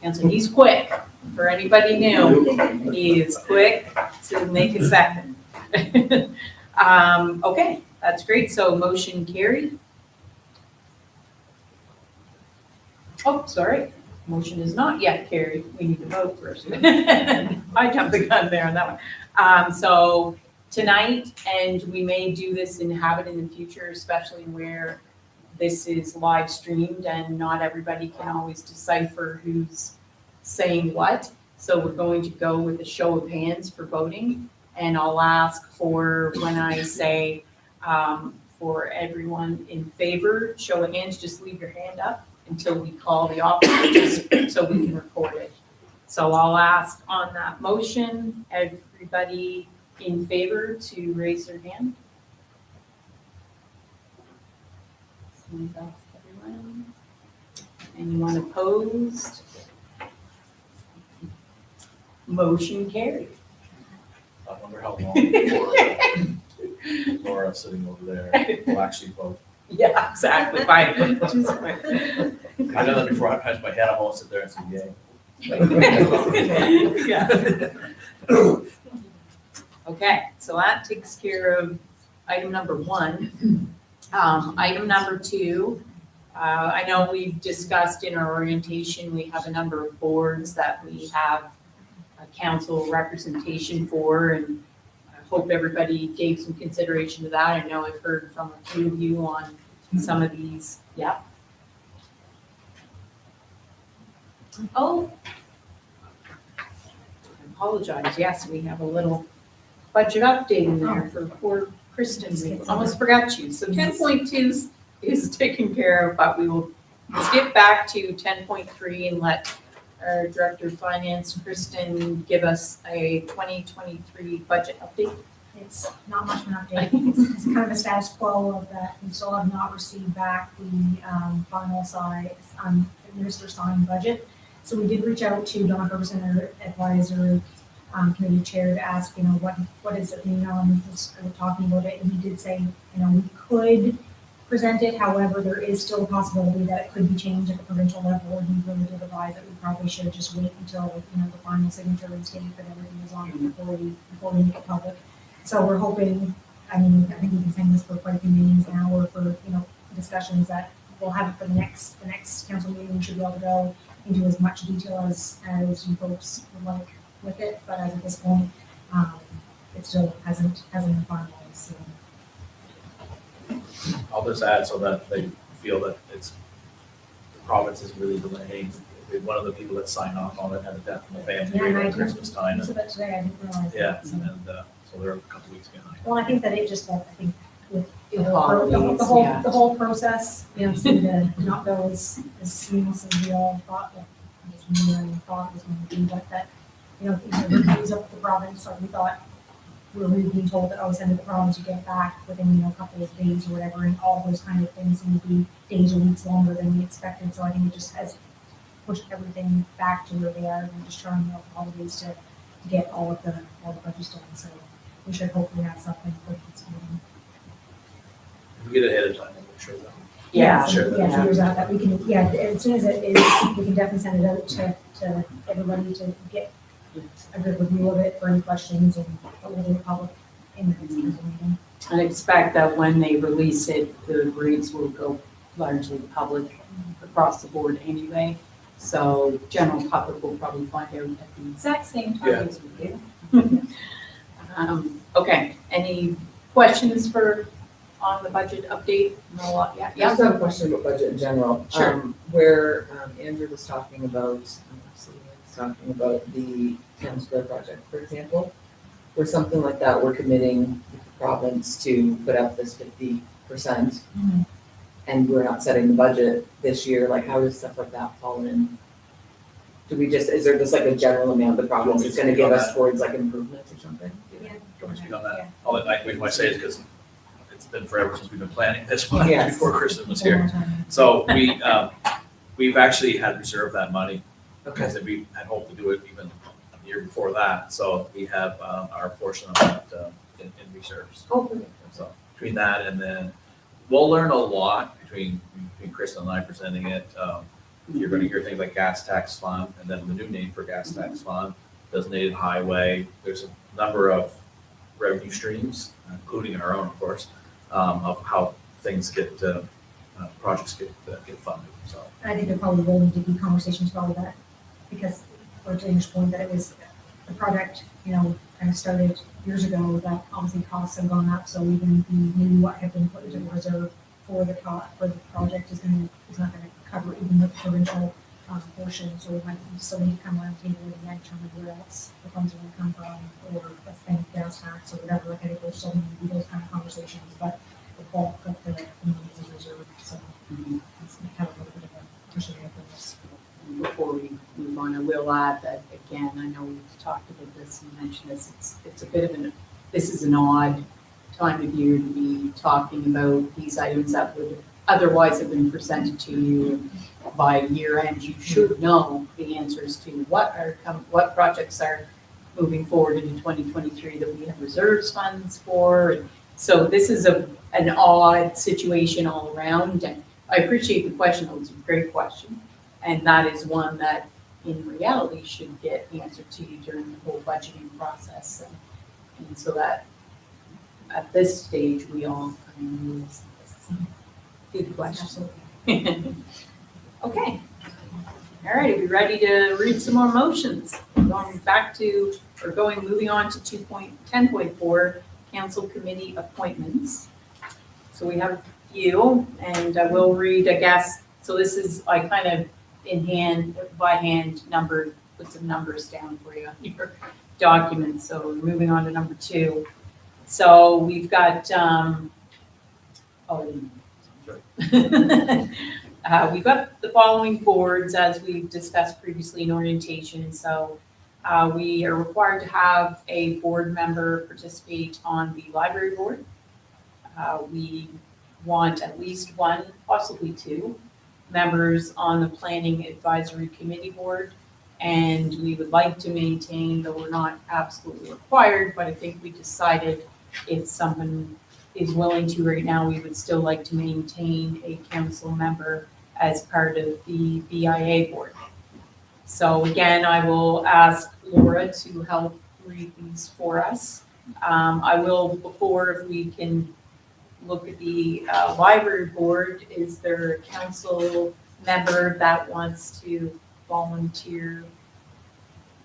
Councillor, he's quick. For anybody new, he is quick to make a second. Okay, That's great. So motion carried. Oh, sorry. Motion is not yet carried. We need to vote first. I jumped the gun there on that one. So tonight, and we may do this and have it in the future, especially where this is live streamed and not everybody can always decipher who's saying what. So we're going to go with a show of hands for voting. And I'll ask for, when I say, for everyone in favor, show of hands, just leave your hand up until we call the operator, just so we can record it. So I'll ask on that motion, everybody in favor to raise their hand. So that's everyone. Anyone opposed? Motion carried. I wonder how long before Laura sitting over there will actually vote. Yeah, exactly, fine. Just fine. I know that before I punch my head, I'm gonna sit there and say, yay. Yeah. Okay, so that takes care of item number 1. Item number 2, I know we've discussed in our orientation, we have a number of boards that we have a council representation for, and I hope everybody gave some consideration to that. I know I've heard from a few of you on some of these. Yeah. Oh. I apologize. Yes, we have a little budget update in there for poor Kristen. We almost forgot you. So 10.2 is taken care of, but we will skip back to 10.3 and let our Director of Finance, Kristen, give us a 2023 budget update. It's not much of an update. It's kind of a status quo of that. We still have not received back the final size, administer signed budget. So we did reach out to Don Ferguson, our advisor, committee chair, to ask, what is it, and we're talking about it. And he did say, we could present it. However, there is still a possibility that it could be changed at the provincial level. And he really did advise that we probably should just wait until, the final signature is taken and everything is on it before we make it public. So we're hoping, I think we've been saying this for quite a few meetings now, or for, discussions that we'll have it for the next council meeting. We should be able to go into as much detail as you folks would like with it, but as at this point, it still hasn't been finalized, so. I'll just add so that they feel that the province is really delaying. One of the people that signed off on it had a death in the family Yeah, and I at did. Christmas time. So that today, I didn't realize Yeah, that. and so they're a couple weeks behind. Well, I think that it just, with The holidays, yeah. the whole process, seemed to not go as seamless as we all thought, thought it was going to be, but that, reviews up to the province, like we thought, we were really being told that, send it to the province, you get it back within, a couple of days or whatever, and all those kind of things seem to be days or weeks longer than we expected, so I think it just has pushed everything back to where they are, and just trying, the holidays to get all the budgets done, so we should hopefully have something for this meeting. If we get ahead of time, we'll make sure that. Yeah, Sure. Yeah, figures out that we can, as soon as it is, we can definitely send it out to everybody to get a good review of it for any questions, and we'll do the public in the next council meeting. and expect that when they release it, the rates will go largely public across the board anyway. So general public will probably find out at the exact same time Yeah. as we do. Okay, any questions on the budget update? No, yeah, I just have a question about budget in general. Sure. Where Andrew was talking about, the town square project, for example, or something like that, we're committing the province to put up this 50%, Mhm. and we're not setting the budget this year, like how does stuff like that fall in? Is there just like a general amount the province is gonna give us towards like improvements or something? Don't speak on that. All that I might say is because it's been forever since we've been planning this one Yes. before Kristen was One here. more time. So we've actually had reserved that money Okay, because we had hoped to do it even the year before that. So we have our portion of that in reserves. oh, So between that and then we'll learn a lot between Kristen and I presenting it. You're going to hear things like gas tax fund and then the new name for gas tax fund, designated highway. There's a number of revenue streams, including our own, of course, of how things get, projects get funded, so. I think there probably will need to be conversations about that, because, or to Amy's point, that it was, the project, kind of started years ago, that obviously costs have gone up, so even maybe what had been put into the reserve for the project is not gonna cover even the provincial portion, so we might still need to come around the table and determine where else the funds are gonna come from, or let's spend gas tax or whatever, like I think there's still need to be those kind of conversations, but the bulk of the money is reserved, so it's kind of a little bit of a pushing it for this. Before we move on, I will add that, again, I know we've talked about this and mentioned this, it's a bit of this is an odd time of year to be talking about these items that would otherwise have been presented to you by year end. You should know the answers to what projects are moving forward into 2023 that we have reserves funds for. And so this is an odd situation all around, and I appreciate the question. It was a great question. And that is one that in reality should get answered to you during the whole budgeting process. And so that at this stage, we all kind of use this. Good question. Okay. All right, are we ready to read some more motions? Moving on to 10.4, council committee appointments. So we have a few, and I will read, I guess, so this is, I kind of by hand numbered, put some numbers down for you on your documents. So moving on to number 2. So we've got, we've got the following boards as we've discussed previously in orientation. So we are required to have a board member participate on the library board. We want at least 1, possibly 2 members on the planning advisory committee board. And we would like to maintain, though we're not absolutely required, but I think we decided if someone is willing to right now, we would still like to maintain a council member as part of the BIA board. So again, I will ask Laura to help read these for us. I will, before, if we can look at the library board, is there a council member that wants to volunteer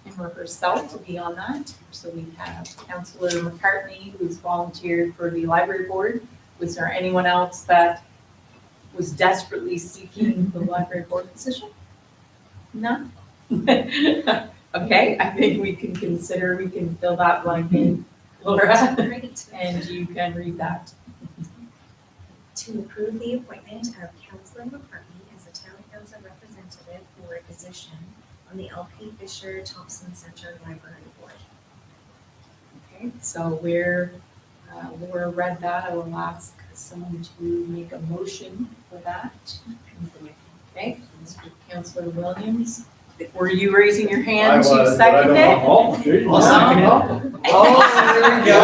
him or herself to be on that? So we have Councillor McCartney, who's volunteered for the library board. Was there anyone else that was desperately seeking the library board position? No? Okay, I think we can fill that blank in, Laura, Great. and you can read that. To approve the appointment of Councillor McCartney as a town council representative for a position on the LP Fisher Thompson Center Library Board. Okay, so Laura read that. I will ask someone to make a motion for that. Okay, Mr. Councillor Williams, were you raising your hand to second it? Oh, geez. I'll second it. Oh, there we go.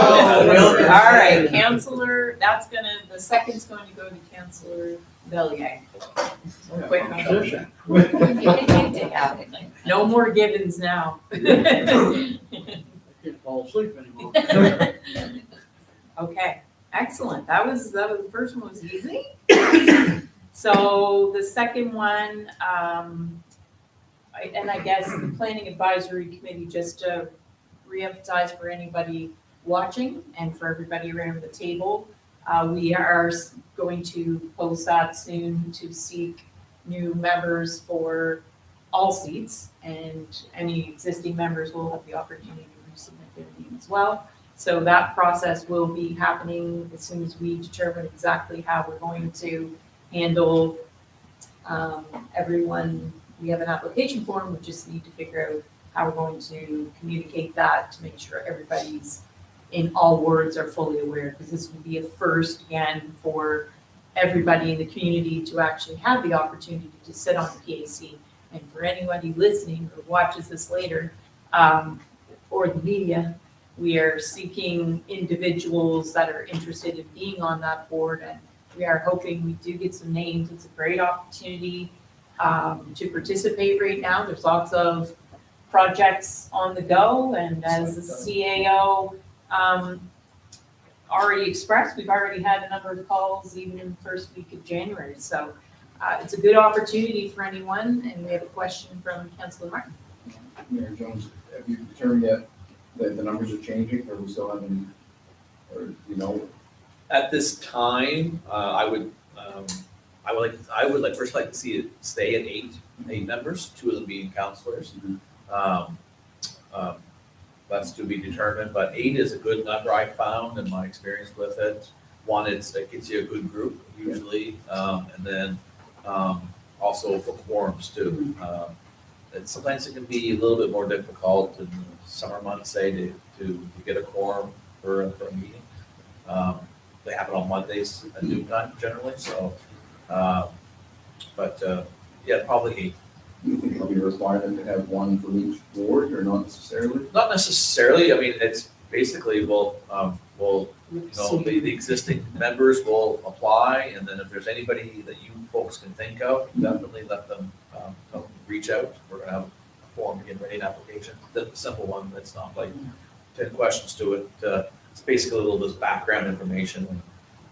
All right, Councillor, the second's going to go to Councillor Bellier. Quick transition. No more givens now. I can't fall asleep anymore. Okay, excellent. That was the first one was easy. So the second one, I guess the planning advisory committee, just to reemphasize for anybody watching and for everybody around the table, we are going to post that soon to seek new members for all seats, and any existing members will have the opportunity to resubmit their name as well. So that process will be happening as soon as we determine exactly how we're going to handle everyone. We have an application form, we just need to figure out how we're going to communicate that to make sure everybody's in all wards are fully aware, because this will be a first again for everybody in the community to actually have the opportunity to sit on the PAC. And for anybody listening or watches this later, or the media, we are seeking individuals that are interested in being on that board, and we are hoping we do get some names. It's a great opportunity to participate right now. There's lots of projects on the go, and as the CAO already expressed, we've already had a number of calls even in the first week of January. So it's a good opportunity for anyone, and we have a question from Councilor Martin. Mayor Jones, have you determined yet that the numbers are changing, or we still haven't, or, you know? At this time, I would first like to see it stay at eight members, 2 of them being counselors. That's to be determined, but 8 is a good number I found in my experience with it. One, it gets you a good group usually, and then also for quorums too. And sometimes it can be a little bit more difficult in the summer months, say, to get a quorum for a meeting. They happen on Mondays at noon time generally, so, yeah, probably 8. Do you think it'll be a requirement to have one for each ward, or not necessarily? Not necessarily, I mean, it's basically, the existing members will apply, and then if there's anybody that you folks can think of, definitely let them reach out. We're gonna have a form, get ready an application, the simple one, that's not like 10 questions to it. It's basically a little bit of background information,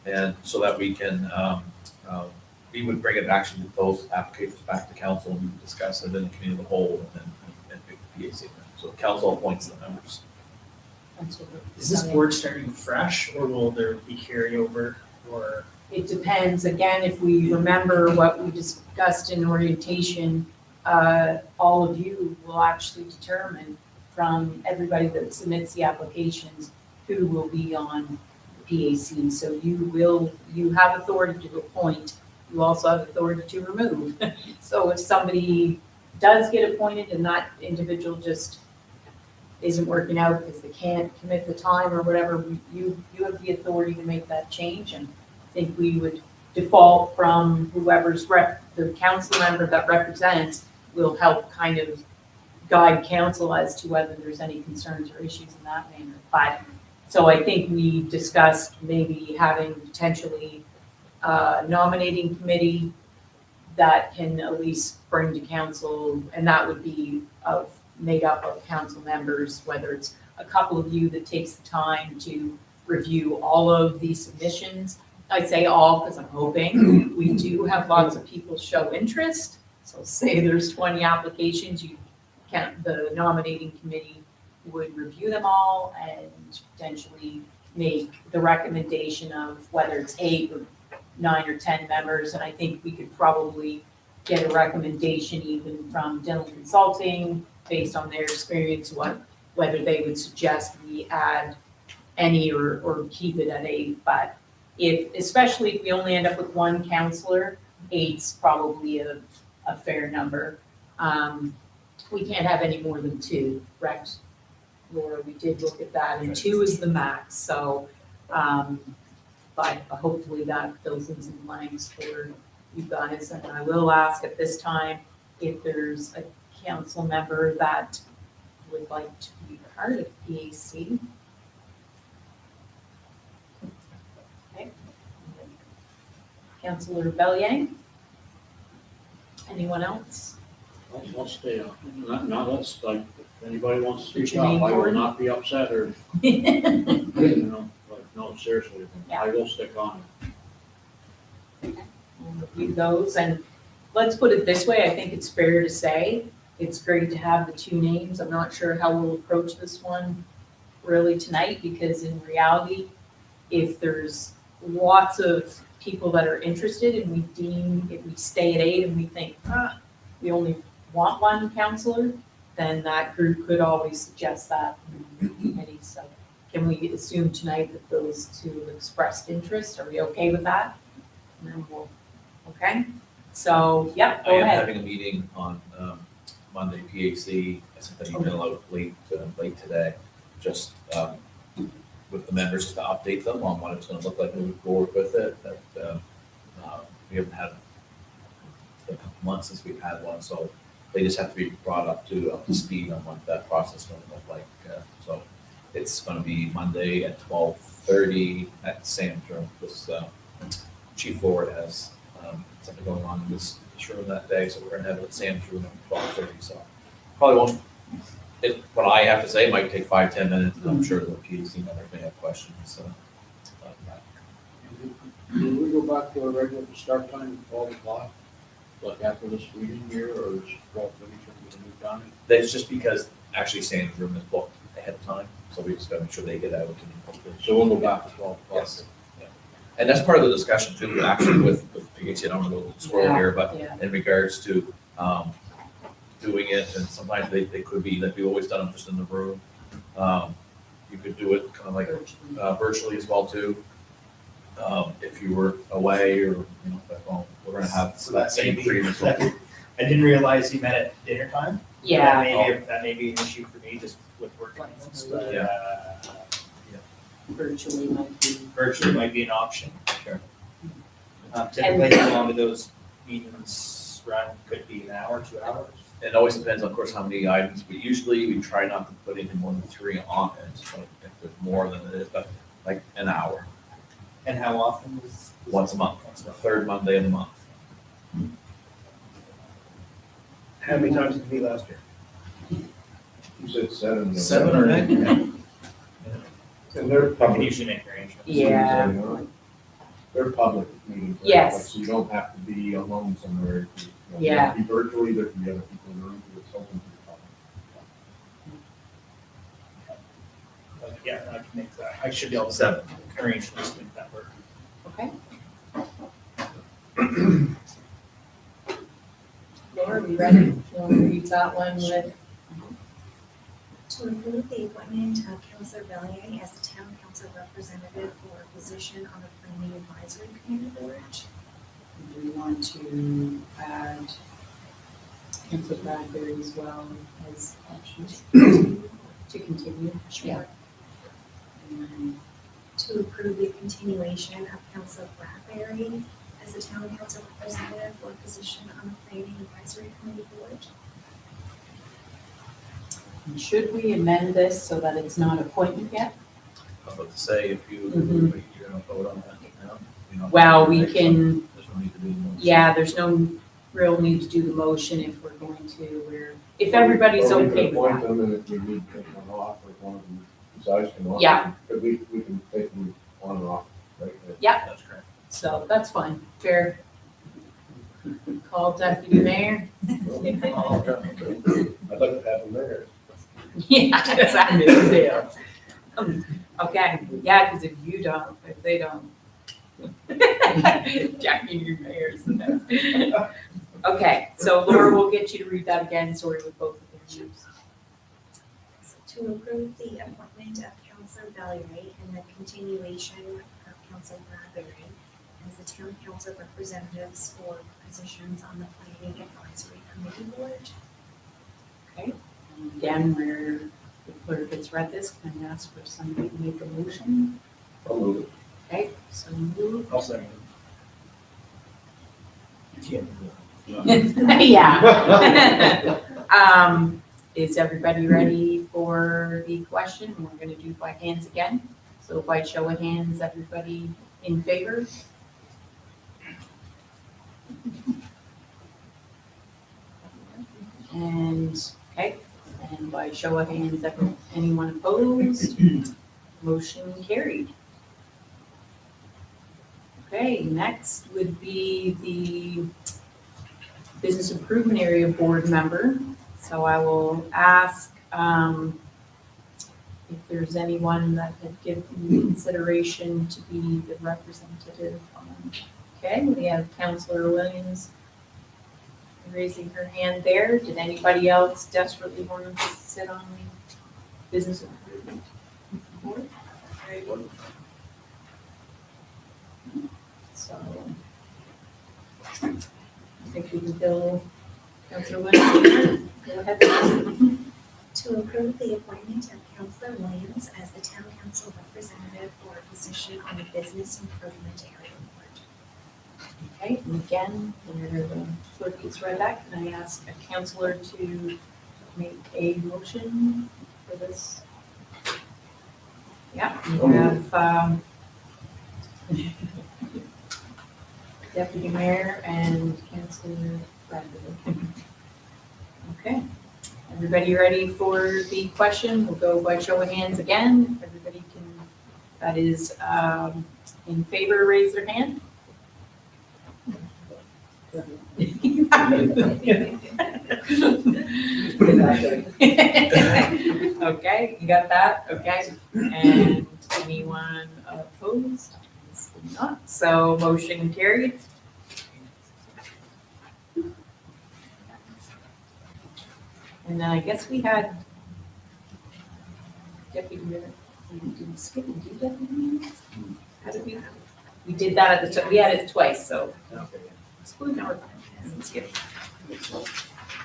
and so that we can, we would bring it actually with those applications back to council, and we would discuss it in the committee of the whole, and pick the PAC. So council appoints the members. Is this board starting fresh, or will there be carryover, or? It depends. Again, if we remember what we discussed in orientation, all of you will actually determine from everybody that submits the applications who will be on the PAC. So you have authority to appoint, you also have authority to remove. So if somebody does get appointed and that individual just isn't working out because they can't commit the time or whatever, you have the authority to make that change. And I think we would default from whoever's the council member that represents will help kind of guide council as to whether there's any concerns or issues in that manner. But, so I think we discussed maybe having potentially a nominating committee that can at least bring to council, and that would be made up of council members, whether it's a couple of you that takes the time to review all of these submissions. I say all because I'm hoping we do have lots of people show interest. So say there's 20 applications, the nominating committee would review them all and potentially make the recommendation of whether it's 8 or 9 or 10 members. And I think we could probably get a recommendation even from Dental Consulting based on their experience, whether they would suggest we add any or keep it at 8. But especially if we only end up with 1 counselor, 8's probably a fair number. We can't have any more than 2, correct? Laura, we did look at that, and 2 is the max. So, but hopefully that fills in some blanks for you guys. And I will ask at this time if there's a council member that would like to be part of PAC. Okay. Councilor Belliang? Anyone else? I'll stay up. That's like, if anybody wants to Put speak your up, name I will forward. not be upset or, like, no, seriously, I will stick on it. We'll review those, and let's put it this way, I think it's fair to say, it's great to have the 2 names. I'm not sure how we'll approach this one really tonight, because in reality, if there's lots of people that are interested and if we stay at 8 and we think, we only want 1 counselor, then that group could always suggest that in the committee. So can we assume tonight that those 2 expressed interest? Are we okay with that? And then okay. So, yeah, I go am ahead. having a meeting on Monday, PAC. I sent an email out late today, just with the members just to update them on what it's going to look like moving forward with it. That we haven't had a couple months since we've had one, so they just have to be brought up to speed on what that process is going to look like. So it's going to be Monday at 12:30 at Sam's room. This Chief Ford has something going on in this room that day, so we're going to have it at Sam's room at 12:30. So probably won't. What I have to say might take 5-10 minutes, and I'm sure the PAC members may have questions. Will we go back to our regular start time, 12 o'clock? Like after this meeting here, or is 12:30 with a new time? That's just because actually Sandy's room is booked ahead of time, so we just gotta make sure they get out. So we'll go back to 12 o'clock. Yes. And that's part of the discussion too, actually with, I guess I don't want to go squirrel here, but Yeah. in regards to, doing it, and sometimes they could be, like, we've always done them just in the room. You could do it kind of like, virtually as well too. If you were away or, but, well, we're gonna have So that that same may be, freedom as well. I didn't realize you meant at dinner time. Yeah. That may be an issue for me just with work commitments, but, Virtually might be. virtually might be an option. Sure. Typically, how long do those meetings run? Could be an hour, 2 hours? It always depends, of course, how many items, but usually we try not to put any more than 3 on it, but if there's more than it is, but like an hour, And how often is? once a month, Once a the month. third Monday of the month. How many times did you meet last year? You said 7. Seven or eight? And they're You can public. usually make arrangements. Yeah. They're public meetings. right? Yes. Like, so you don't have to be alone somewhere. Yeah. Be virtually, there can be other people in the room, it's open to the public. But yeah, I can make that. I should be able to 7. arrange this to make that work. Okay. Laura, we ready? You want to read that one with? To approve the appointment of Councillor Bellier as the town council representative for a position on the planning advisory committee board. Do we want to add Councilor Bradbury as well as options to continue? Sure. And To approve the continuation of Councillor Bradbury as the town council representative for a position on the planning advisory committee board. then should we amend this so that it's not appointment yet? I was about to say, if you, Mhm. you're gonna vote on that, Well, we can, There's no need to do the motion. yeah, there's no real need to do the motion if we're going to, if everybody's Or we okay can with appoint that. them, and if we need to take one off, or one of them decides to come off. Yeah. But we can take them on and off, right? That's correct. So that's fine, fair. Call deputy mayor. I'd like to have them there. Yeah, that's I knew there. Okay, yeah, because if you don't, if they don't. Jackie, your mayor's the best. Okay, so Laura will get you to read that again, sorry with both of their names. So to approve the appointment of Councillor Bellier and the continuation of Councillor Bradbury as the town council representatives for positions on the planning advisory committee board. Okay, and again, where the clerk has read this, can I ask for somebody to make a motion? I'll move it. Okay, so move. I'll second. Yeah. Is everybody ready for the question? We're gonna do by hands again. So by show of hands, everybody in favor? And, okay, and by show of hands, anyone opposed? Motion carried. Okay, next would be the Business Improvement Area Board member. So I will ask if there's anyone that had given consideration to be the representative. Okay, we have Councillor Williams raising her hand there. Did anybody else desperately want to sit on the Business Improvement Board? So I think we can fill Councillor Williams. Go ahead. To approve the appointment of Councillor Williams as the town council representative for a position on the business improvement area board. Okay, and again, whenever the clerk has read that, can I ask a councillor to make a motion for this? Yeah, we have Deputy Mayor and Councillor Bradley. Okay, everybody ready for the question? We'll go by show of hands again. Everybody can that is in favor, raise their hand. Okay, you got that, okay, and anyone opposed? Not, so motion carried. And then I guess we had deputy mayor, did we skip and do deputy mayor? How did we did that at the, we had it twice, so. It's blue now, we're fine. Let's skip.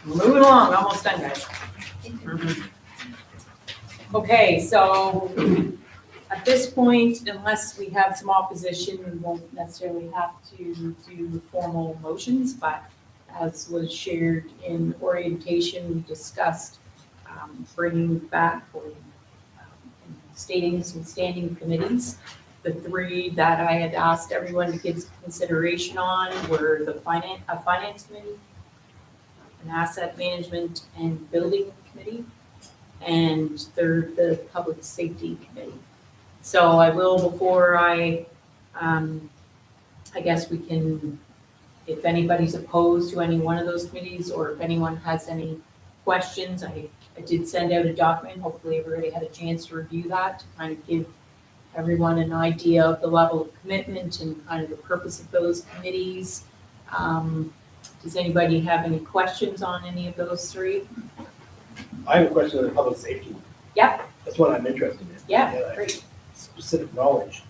We're moving along, almost done, guys. Okay, so at this point, unless we have some opposition, we won't necessarily have to do formal motions, but as was shared in orientation, we discussed bringing back or stating some standing committees. The three that I had asked everyone to give consideration on were the finance committee, an asset management and building committee, and third, the public safety committee. So I will, before I guess we can, if anybody's opposed to any one of those committees, or if anyone has any questions, I did send out a document. Hopefully everybody had a chance to review that, to kind of give everyone an idea of the level of commitment and kind of the purpose of those committees. Does anybody have any questions on any of those three? I have a question on the public safety. Yeah. That's what I'm interested in. Yeah, great. Specific knowledge.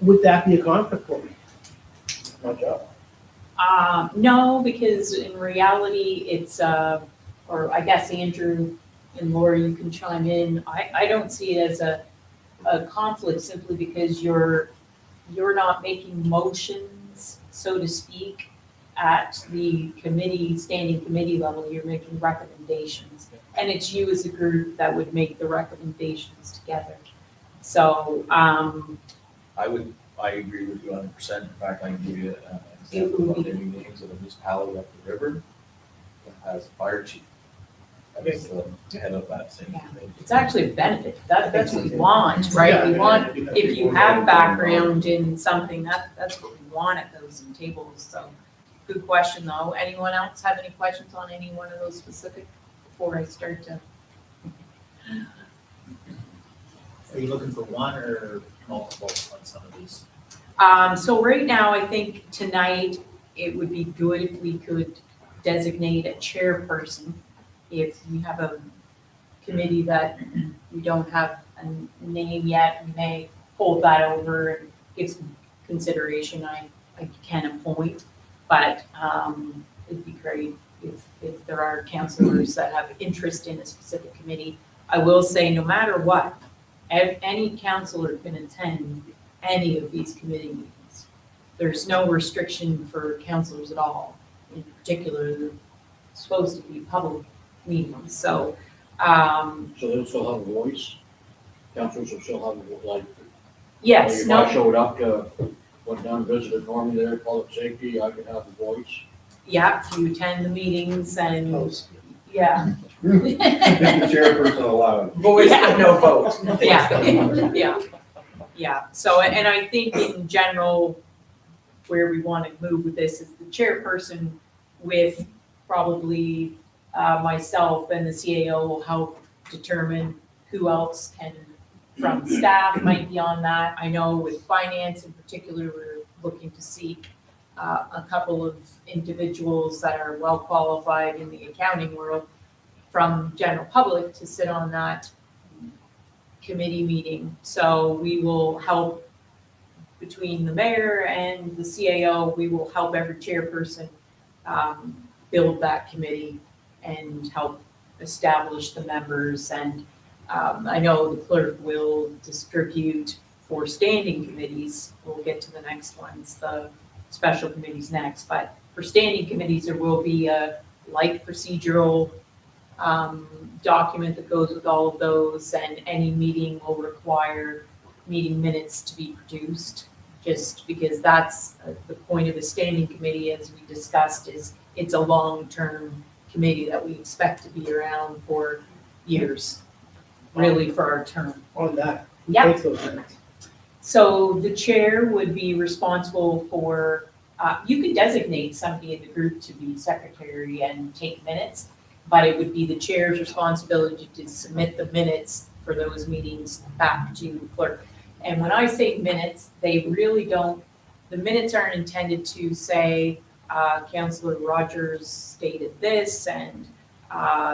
Would that be a conflict for me? My job. No, because in reality, it's, or I guess Andrew and Laura, you can chime in. I don't see it as a conflict simply because you're not making motions, so to speak, at the committee, standing committee level. You're making recommendations. And it's you as a group that would make the recommendations together. So, I agree with you 100%. In fact, I can give you an example of the meetings of a municipality up the river that has a fire chief. As the head of that same committee. it's actually a benefit. That's what we want, right? We want, if you have background in something, that's what we want at those tables. So, good question though. Anyone else have any questions on any one of those specific before I start to? Are you looking for one or multiple on some of these? So right now, I think tonight, it would be good if we could designate a chairperson. If you have a committee that we don't have a name yet, we may hold that over and give some consideration. I can appoint, but it'd be great if there are councilors that have interest in a specific committee. I will say, no matter what, any councilor can attend any of these committee meetings. There's no restriction for councilors at all. In particular, they're supposed to be public meetings, so. So they'll still have a voice? Councilors will still have, like, Yes, if no, I showed up to, went down, visited Norman there, public safety, I could have a voice. yeah, if you attend the meetings and, yeah. The chairperson allowed. Voice but no vote. Yeah, so, and I think in general, where we want to move with this is the chairperson with probably myself and the CAO will help determine who else can, from staff might be on that. I know with finance in particular, we're looking to seek a couple of individuals that are well qualified in the accounting world from general public to sit on that committee meeting. So we will help between the mayor and the CAO, we will help every chairperson build that committee and help establish the members. And I know the clerk will distribute for standing committees. We'll get to the next ones, the special committees next. But for standing committees, there will be a like procedural document that goes with all of those, and any meeting will require meeting minutes to be produced, just because that's the point of a standing committee, as we discussed, is it's a long-term committee that we expect to be around for years, really for our term. On that, Yep. takes those minutes? So the chair would be responsible for, you could designate somebody in the group to be secretary and take minutes, but it would be the chair's responsibility to submit the minutes for those meetings back to the clerk. And when I say minutes, they really don't, the minutes aren't intended to say, Councillor Rogers stated this and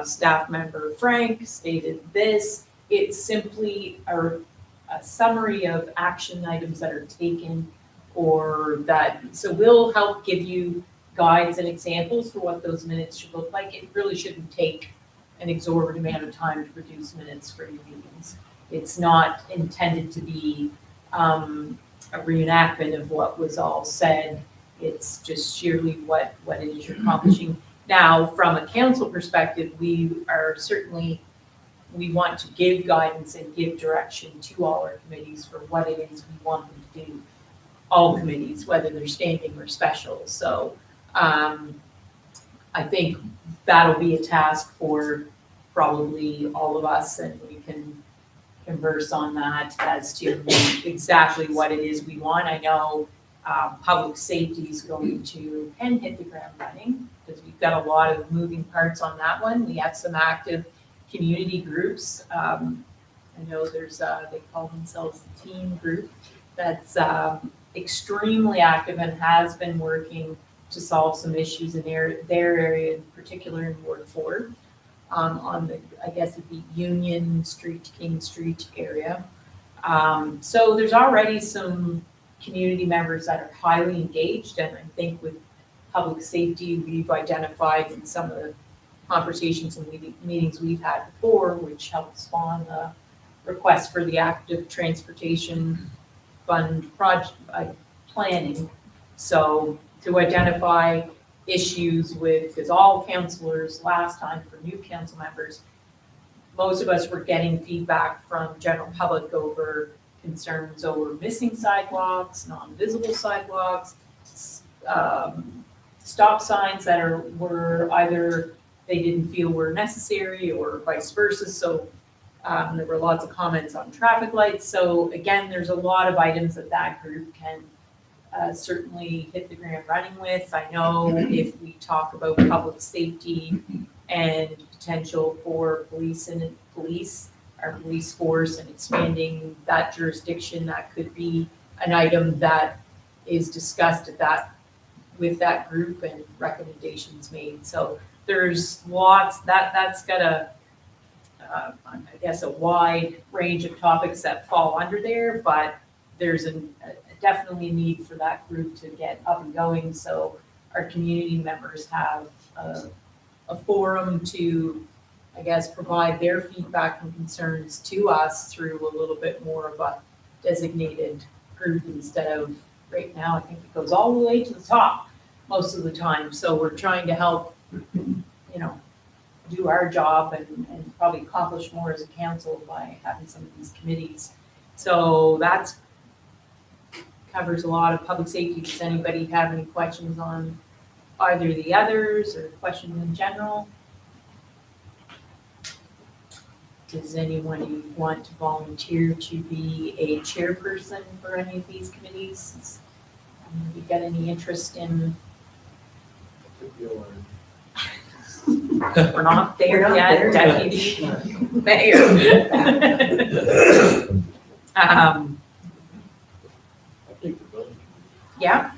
staff member Frank stated this. It's simply a summary of action items that are taken or that, so we'll help give you guides and examples for what those minutes should look like. It really shouldn't take an exorbitant amount of time to produce minutes for your meetings. It's not intended to be a reenactment of what was all said. It's just sheerly what it is you're accomplishing. Now, from a council perspective, we want to give guidance and give direction to all our committees for what it is we want them to do. All committees, whether they're standing or special. So I think that'll be a task for probably all of us, and we can converse on that as to exactly what it is we want. I know public safety is going to hit the ground running because we've got a lot of moving parts on that one. We have some active community groups. I know there's, they call themselves the Team Group, that's extremely active and has been working to solve some issues in their area, in particular in Ward 4, on the, I guess it'd be Union Street, King Street area. So there's already some community members that are highly engaged, and I think with public safety, we've identified in some of the conversations and meetings we've had before, which helped spawn the request for the active transportation fund project planning. So to identify issues with, because all councilors last time for new council members, most of us were getting feedback from general public over concerns over missing sidewalks, non-visible sidewalks, stop signs that were either they didn't feel were necessary or vice versa. So there were lots of comments on traffic lights. So again, there's a lot of items that group can certainly hit the ground running with. I know if we talk about public safety and potential for our police force and expanding that jurisdiction, that could be an item that is discussed with that group and recommendations made. So there's lots, that's got I guess a wide range of topics that fall under there, but there's definitely a need for that group to get up and going. So our community members have a forum to, I guess, provide their feedback and concerns to us through a little bit more of a designated group instead of right now. I think it goes all the way to the top most of the time. So we're trying to help, do our job and probably accomplish more as a council by having some of these committees. So that's covers a lot of public safety. Does anybody have any questions on either of the others or questions in general? Does anyone want to volunteer to be a chairperson for any of these committees? Have you got any interest in? We're not there We're not yet, there deputy mayor. I think the building. Yeah,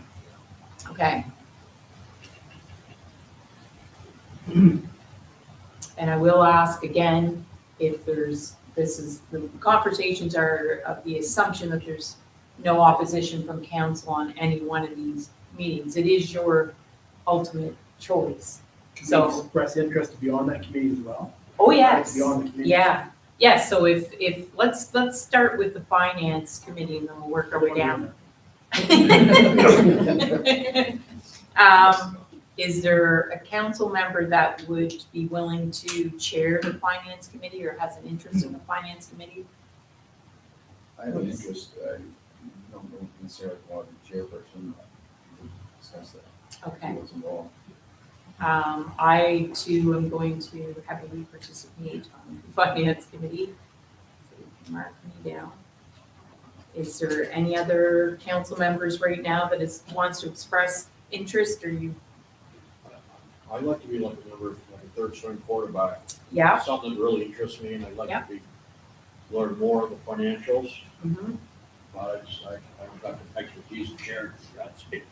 okay. And I will ask again, if the conversations are of the assumption that there's no opposition from council on any one of these meetings. It is your ultimate choice. So express interest to be on that committee as well. Oh, yes. To be on the committee. Yeah, yes, so if let's start with the finance committee and then we'll work our way down. Is there a council member that would be willing to chair the finance committee or has an interest in the finance committee? I have an interest, I don't know necessarily want to be chairperson, we can discuss that. Okay. What's involved. I too am going to heavily participate on the finance committee. So you can mark me down. Is there any other council members right now that wants to express interest, or you, I'd like to be like a third string quarterback. yeah? Something that really interests me, and I'd like Yeah. to learn more of the financials, Mhm. but I don't got the expertise to share. That's it.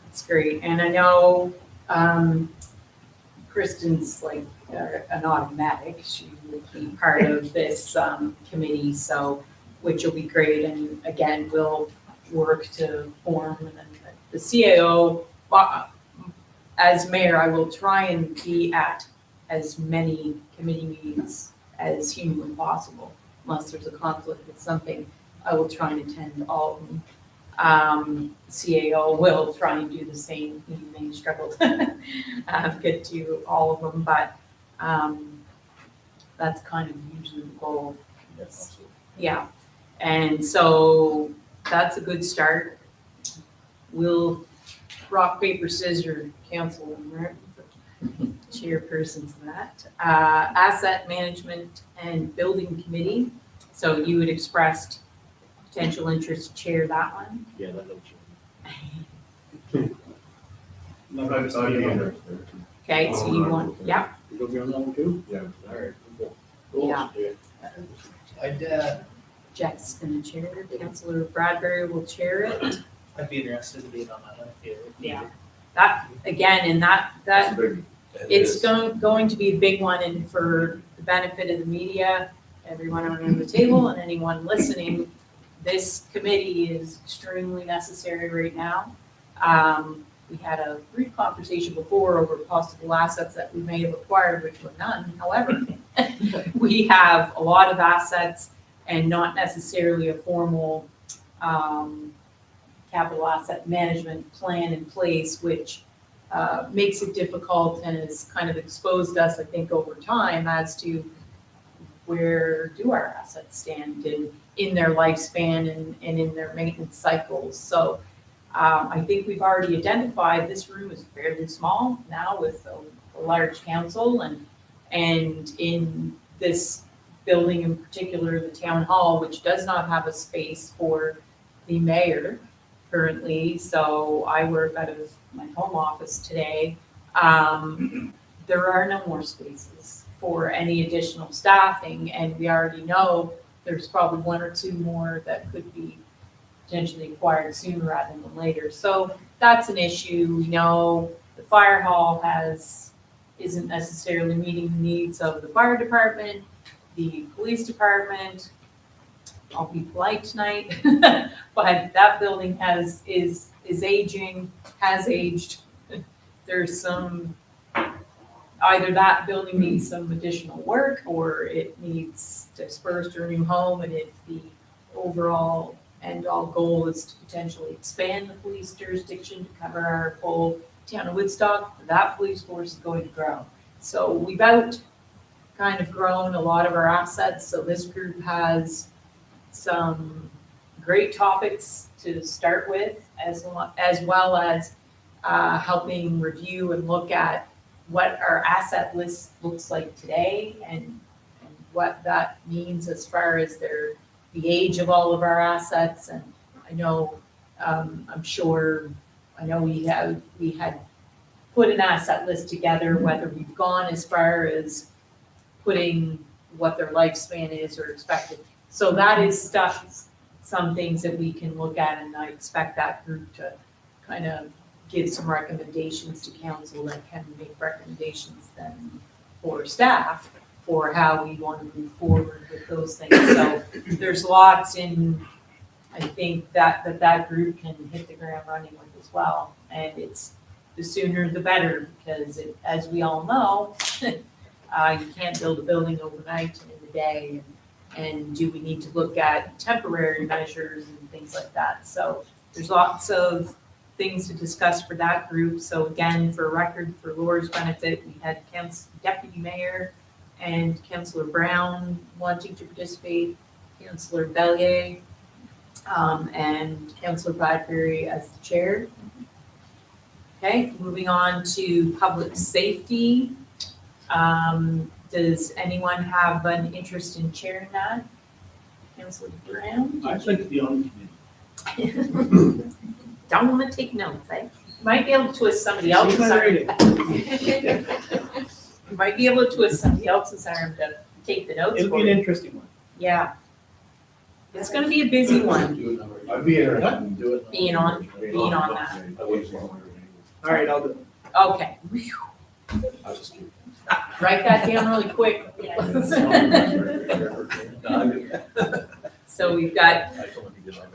That's great, and I know, Kristen's like an automatic, she will be part of this, committee, so, which will be great, and again, we'll work to form, and then the CAO, as mayor, I will try and be at as many committee meetings as humanly possible, unless there's a conflict with something, I will try and attend all of them. CAO will try and do the same, he may struggle to get to all of them, but that's kind of usually the goal. Yeah, and so that's a good start. We'll rock, paper, scissors, council, right? Chairperson for that. Asset management and building committee, so you had expressed potential interest to chair that one. Yeah, that looks. I'd be interested. Okay, so you want, yeah, You gonna be on that one too? Yeah. All right, cool. Cool. Yeah. I'd, Jeff's gonna chair it, Councillor Bradbury will chair it. I'd be interested in being on that one if you. Yeah. That, again, and that, That's a big, it's going to be a big one, and for the benefit of the media, everyone around the table and anyone listening, this committee is extremely necessary right now. We had a brief conversation before over possible assets that we may have acquired, which were none. However, we have a lot of assets and not necessarily a formal capital asset management plan in place, which makes it difficult and has kind of exposed us, I think, over time as to where do our assets stand in their lifespan and in their maintenance cycles. So I think we've already identified this room is fairly small now with a large council, and in this building in particular, the town hall, which does not have a space for the mayor currently. So I work out of my home office today. There are no more spaces for any additional staffing, and we already know there's probably one or two more that could be potentially acquired sooner rather than later. So that's an issue. We know the fire hall isn't necessarily meeting the needs of the fire department, the police department. I'll be polite tonight, but that building is aging, has aged. There's some, either that building needs some additional work or it needs dispersed or a new home, and if the overall end-all goal is to potentially expand the police jurisdiction to cover our full town of Woodstock, that police force is going to grow. So we've kind of grown a lot of our assets, so this group has some great topics to start with, as well as helping review and look at what our asset list looks like today and what that means as far as the age of all of our assets. And I know, I'm sure, I know we had put an asset list together, whether we've gone as far as putting what their lifespan is or expected. So that is stuff, some things that we can look at, and I expect that group to kind of give some recommendations to council that can make recommendations then for staff for how we want to move forward with those things. So there's lots in, I think that group can hit the ground running with as well. And it's the sooner the better, because as we all know, you can't build a building overnight and in a day. And do we need to look at temporary measures and things like that? So there's lots of things to discuss for that group. So again, for record, for Laura's benefit, we had Deputy Mayor and Councillor Brown wanting to participate, Councillor Bellier, and Councillor Bradbury as the chair. Okay, moving on to public safety. Does anyone have an interest in chairing that? Councillor Brown? I'd like to be on the committee. Don't wanna take notes, eh? You might be able to twist somebody else's See my arm. rating. You might be able to twist somebody else's arm to take the notes It'll for be an you. interesting one. Yeah. It's gonna be a busy one, Do it number. I'd be interested in Do it. being on that. All right, I'll do it. Okay, I was just kidding. write that down really quick. So we've got. I told him he did my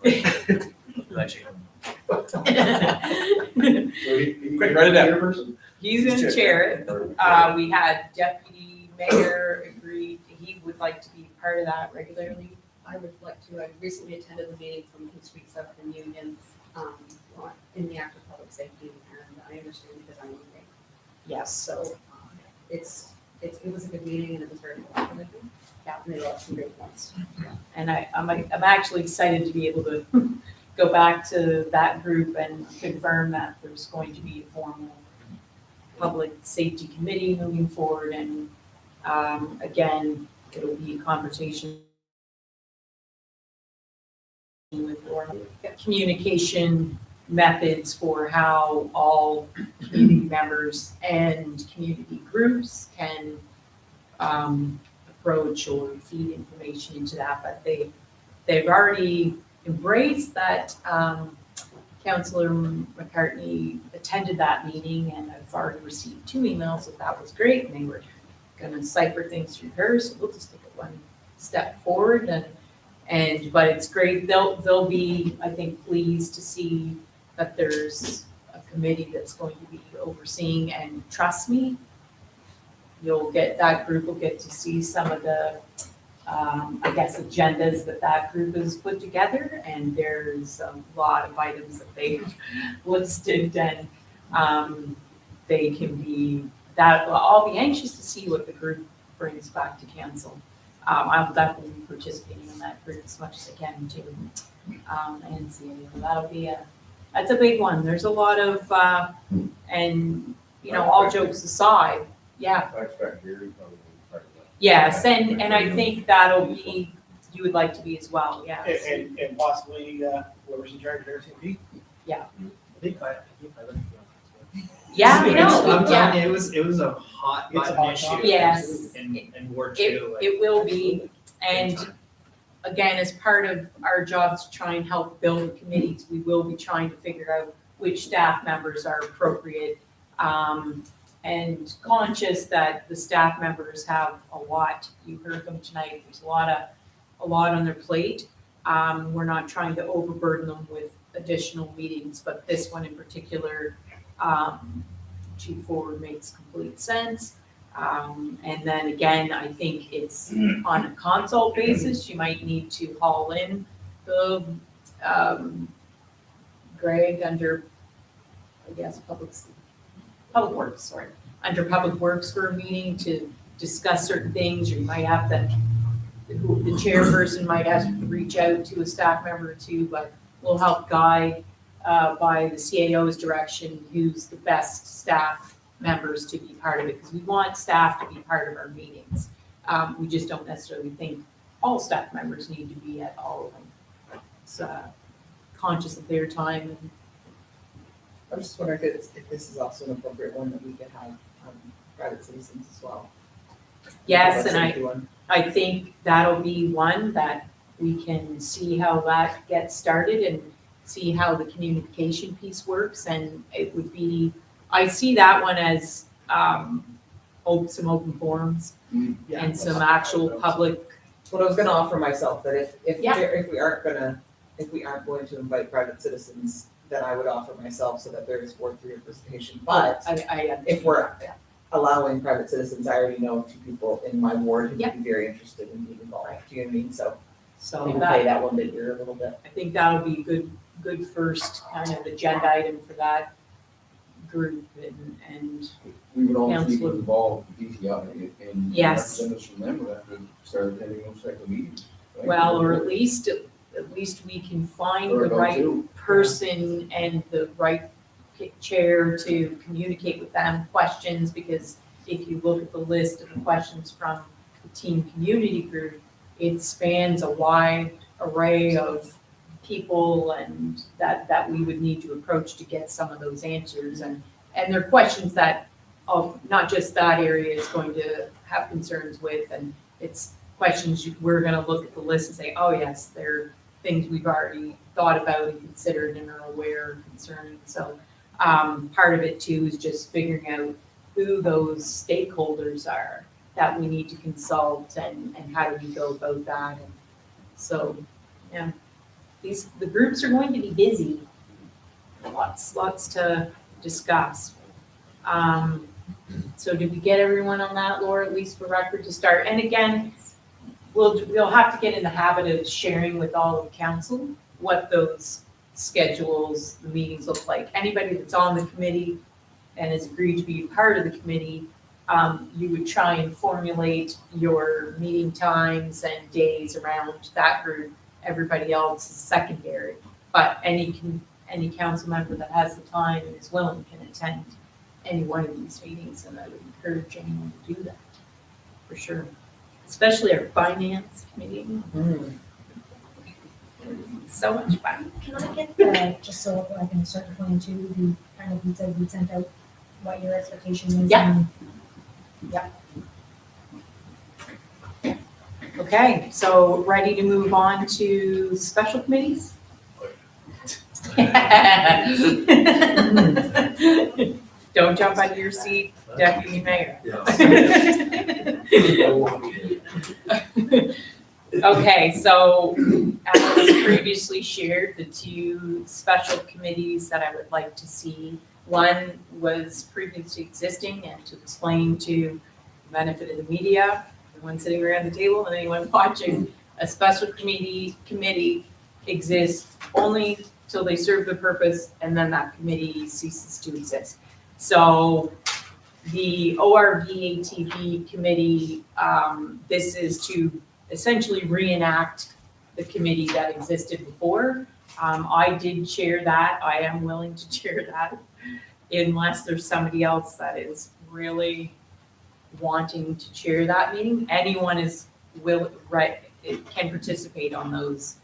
business. Actually, Quick, write it down. He's gonna chair it. We had deputy mayor agreed, he would like to be part of that regularly. I would like to, I recently attended the meeting from King Street Southern Union, in the Act of Public Safety, and I understand because I'm in there. Yes, So, it was a good meeting and it was very informative. Yeah, and they lost some great points. and I'm actually excited to be able to go back to that group and confirm that there's going to be a formal public safety committee moving forward, and, again, it'll be a conversation with communication methods for how all community members and community groups can approach or feed information into that, but they've already embraced that. Councillor McCartney attended that meeting, and I've already received 2 emails that was great, and they were gonna cipher things through her, so we'll just take it one step forward, but it's great, they'll be, I think, pleased to see that there's a committee that's going to be overseeing, and trust me, that group will get to see some of the, I guess, agendas that group has put together, and there's a lot of items that they've listed, and they can be, I'll be anxious to see what the group brings back to council. I'll definitely be participating in that group as much as I can too. And see, that's a big one. There's a lot of, and, all jokes aside, yeah. I expect Gary probably will be part of that. Yes, and I think that'll be, you would like to be as well, yeah. And possibly, whoever's in charge of everything. Yeah. I think I like to be on that. Yeah, I know, I'm yeah. telling you, it was a hot It's a button hot issue. topic. Yes. In Ward 2. It will be, and again, as part of our jobs to try and help build committees, we will be trying to figure out which staff members are appropriate. And conscious that the staff members have a lot, you heard them tonight, there's a lot on their plate. We're not trying to overburden them with additional meetings, but this one in particular, Chief Forward makes complete sense. And then again, I think it's on a consult basis, you might need to haul in the, Greg under, I guess, Public Works, sorry, under Public Works for a meeting to discuss certain things, or you might have to, the chairperson might have to reach out to a staff member or two, but we'll help guide by the CAO's direction who's the best staff members to be part of it, because we want staff to be part of our meetings. We just don't necessarily think all staff members need to be at all of them. It's conscious of their time and I was just wondering if this is also an appropriate one that we could have private citizens as well. yes, Public and safety one. I think that'll be one that we can see how that gets started and see how the communication piece works, and it would be, I see that one as some open forums and some actual public. That's what I was gonna offer myself, that Yeah. if we aren't going to invite private citizens, then I would offer myself so that there's worth for your participation. But if we're allowing private citizens, I already know 2 people in my ward who would be very interested in being involved. Do you know what I mean? So So maybe that, play that one bit here a little bit. I think that'll be good first kind of agenda item for that group, and We would also be Councillor. involved with DTI and Yes. representatives from them would have to start attending those type of meetings. right? well, or at least we can find Or the go right to. person and the right chair to communicate with them questions, because if you look at the list of the questions from the teen community group, it spans a wide array of people and that we would need to approach to get some of those answers. And they're questions that, not just that area is going to have concerns with, and it's questions we're gonna look at the list and say, oh yes, they're things we've already thought about and considered and are aware and concerned. So part of it too is just figuring out who those stakeholders are that we need to consult and how do we go about that. And so, yeah, the groups are going to be busy. Lots to discuss. So did we get everyone on that, Laura, at least for record to start? And again, we'll have to get in the habit of sharing with all of council what those schedules, the meetings look like. Anybody that's on the committee and has agreed to be part of the committee, you would try and formulate your meeting times and days around that group. Everybody else is secondary, but any council member that has the time and is willing can attend any one of these meetings, and I would encourage anyone to do that, for sure. Especially our finance committee. So much fun. Can I get the, just so I can start to plan to the kind of, you said we sent out what your expectation is? Yeah. Okay, so ready to move on to special committees? Don't jump out of your seat, Deputy Mayor. Okay, so as previously shared, the two special committees that I would like to see. One was previously existing, and to explain to the benefit of the media, everyone sitting around the table and anyone watching, a special committee exists only till they serve the purpose, and then that committee ceases to exist. So the ORV-ATV committee, this is to essentially reenact the committee that existed before. I did chair that. I am willing to chair that unless there's somebody else that is really wanting to chair that meeting. Anyone is can participate on those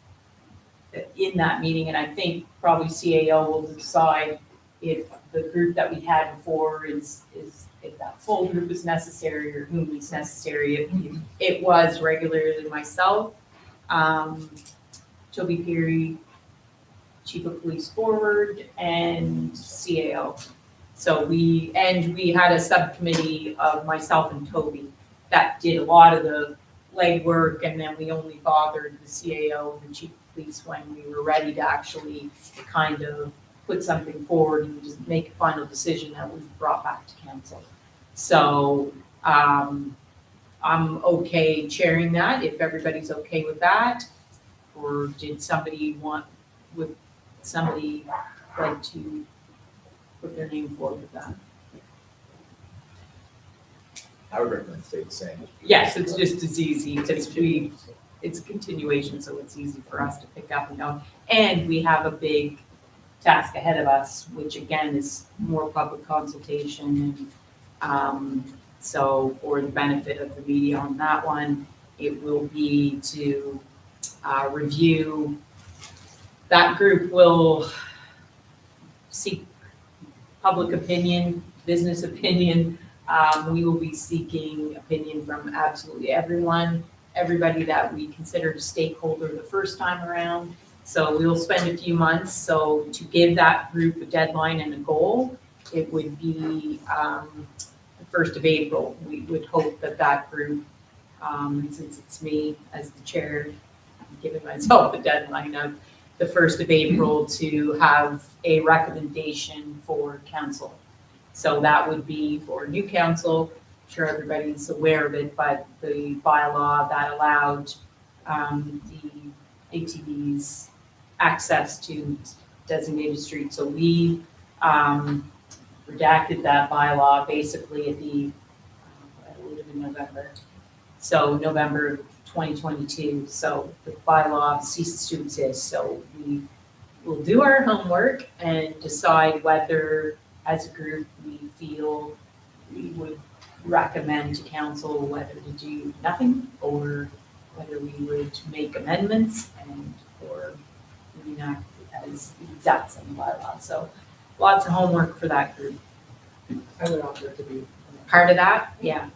in that meeting, and I think probably CAO will decide if the group that we had before is if that full group is necessary or whom is necessary. If it was regularly myself, Toby Peary, Chief of Police Forward, and CAO. So we had a subcommittee of myself and Toby that did a lot of the legwork, and then we only bothered the CAO and the Chief of Police when we were ready to actually kind of put something forward and just make a final decision that we brought back to council. So I'm okay chairing that if everybody's okay with that. Or would somebody like to put their name forward with that? I would recommend stay the same. Yes, it's just as easy because it's a continuation, so it's easy for us to pick up and go. And we have a big task ahead of us, which again is more public consultation. And so for the benefit of the media on that one, it will be to review. That group will seek public opinion, business opinion. We will be seeking opinion from absolutely everybody that we considered a stakeholder the first time around. So we'll spend a few months. So to give that group a deadline and a goal, it would be the 1st of April. We would hope that group, since it's me as the chair, I'm giving myself a deadline of the 1st of April to have a recommendation for council. So that would be for new council. I'm sure everybody's aware of it, but the bylaw that allowed the ATVs access to designated streets. So we redacted that bylaw basically at the, it would have been November. So November 2022. So the bylaw ceases to exist. So we will do our homework and decide whether as a group we feel we would recommend to council whether to do nothing or whether we would make amendments and, or enact as the exact same bylaw. So lots of homework for that group. I would offer it to be. Part of that, yeah.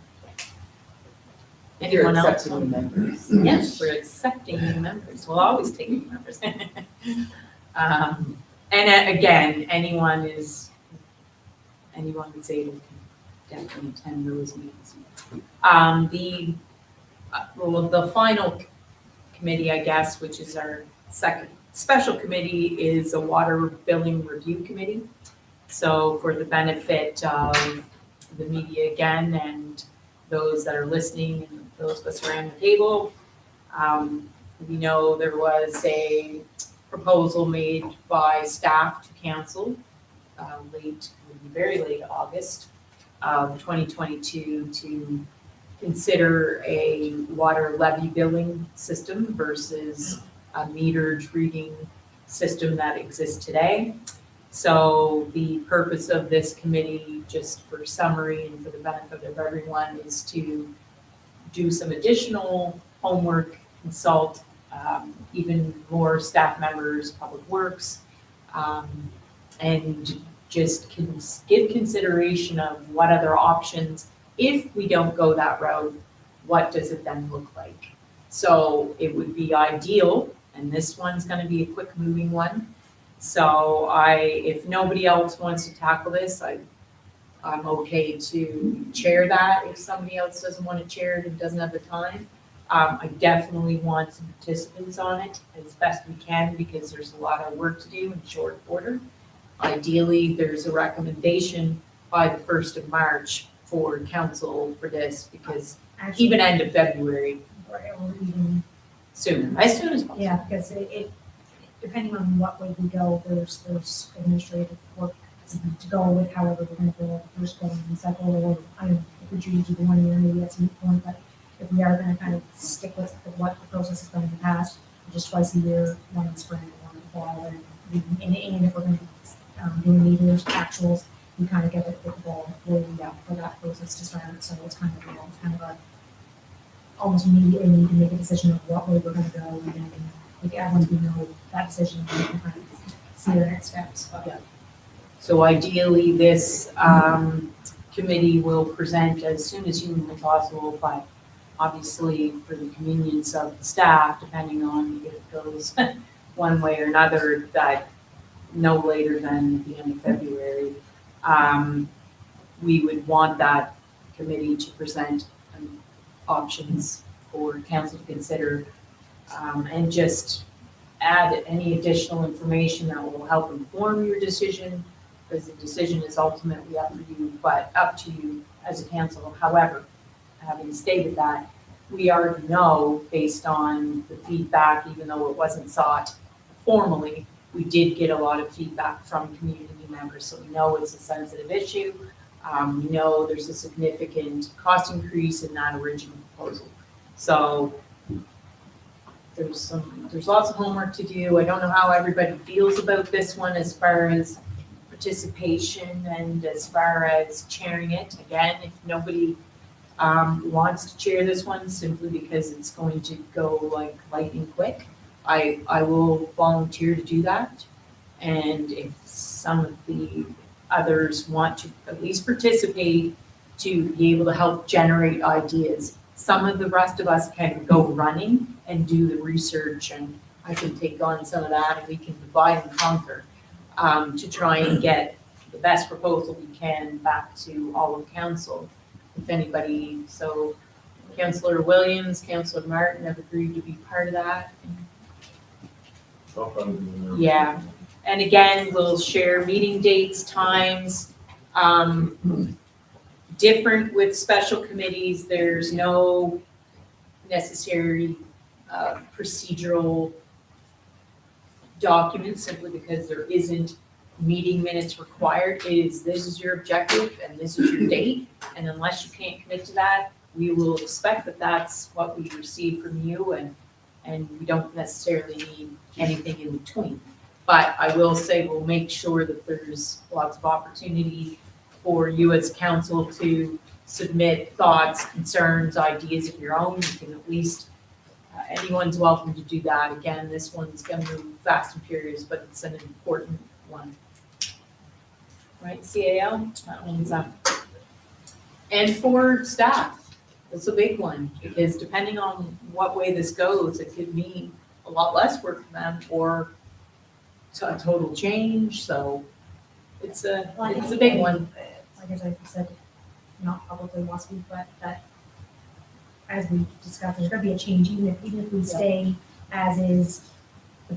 If you're Anyone else? accepting new members. Yes, we're accepting new members. We'll always take new members. Again, anyone who's able can definitely attend those meetings. The final committee, I guess, which is our second special committee, is a water billing review committee. So for the benefit of the media again and those that are listening and those of us around the table, we know there was a proposal made by staff to council very late August of 2022 to consider a water levy billing system versus a metered reading system that exists today. So the purpose of this committee, just for summary and for the benefit of everyone, is to do some additional homework, consult even more staff members, public works, and just give consideration of what other options. If we don't go that route, what does it then look like? So it would be ideal, and this one's gonna be a quick moving one. So if nobody else wants to tackle this, I'm okay to chair that if somebody else doesn't want to chair it and doesn't have the time. I definitely want some participants on it as best we can because there's a lot of work to do in short order. Ideally, there's a recommendation by the 1st of March for council for this because Actually, even end of February, or even, soon, as soon as possible. yeah, because it, depending on what way we go, there's administrative work to go with however we're gonna go. First going and second, or I don't know, if we choose to do 1 year, maybe that's a moot point, but if we are gonna kind of stick with what the process has been in the past, just twice a year, one in spring and one in fall, and if we're gonna do meters, actuals, we kind of get the ball rolling out for that process to start, so it's kind of a almost immediately need to make a decision of what way we're gonna go, and then once we know that decision, we can kind of see the next steps, but. So ideally, this committee will present as soon as humanly possible, but obviously for the convenience of the staff, depending on if it goes one way or another, that no later than the end of February, we would want that committee to present options for council to consider, and just add any additional information that will help inform your decision, because the decision is ultimately up to you as a council. However, having stated that, we already know based on the feedback, even though it wasn't sought formally, we did get a lot of feedback from community members, so we know it's a sensitive issue. We know there's a significant cost increase in that original proposal. So there's lots of homework to do. I don't know how everybody feels about this one as far as participation and as far as chairing it. Again, if nobody wants to chair this one simply because it's going to go like lightning quick, I will volunteer to do that. And if some of the others want to at least participate to be able to help generate ideas, some of the rest of us can go running and do the research, and I can take on some of that, and we can divide and conquer to try and get the best proposal we can back to all of council. If anybody, so Councillor Williams, Councillor Martin have agreed to be part of that. Yeah, and again, we'll share meeting dates, times. Different with special committees, there's no necessary procedural documents simply because there isn't meeting minutes required. This is your objective and this is your date, and unless you can't commit to that, we will expect that that's what we receive from you, and we don't necessarily need anything in between. But I will say we'll make sure that there's lots of opportunity for you as council to submit thoughts, concerns, ideas of your own. You can at least, anyone's welcome to do that. Again, this one's gonna move fast and furious, but it's an important one. Right, CAL, that one's up. And for staff, that's a big one, because depending on what way this goes, it could mean a lot less work for them or a total change, so it's a big one. Like as I said, not publicly last week, but that as we discussed, there's gonna be a change, even if we stay as is, the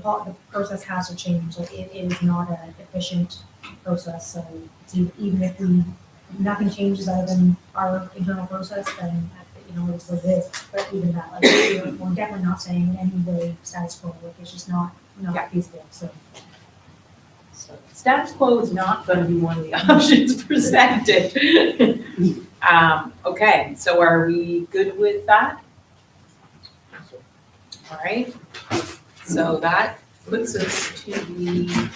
process has to change, like it is not an efficient process, so it's even if nothing changes other than our internal process, then, it's what it is, but even that, like, we're definitely not saying in any way status quo, like, it's just not feasible, so. So status quo is not gonna be one of the options presented. Okay, so are we good with that? All right, so that puts us to the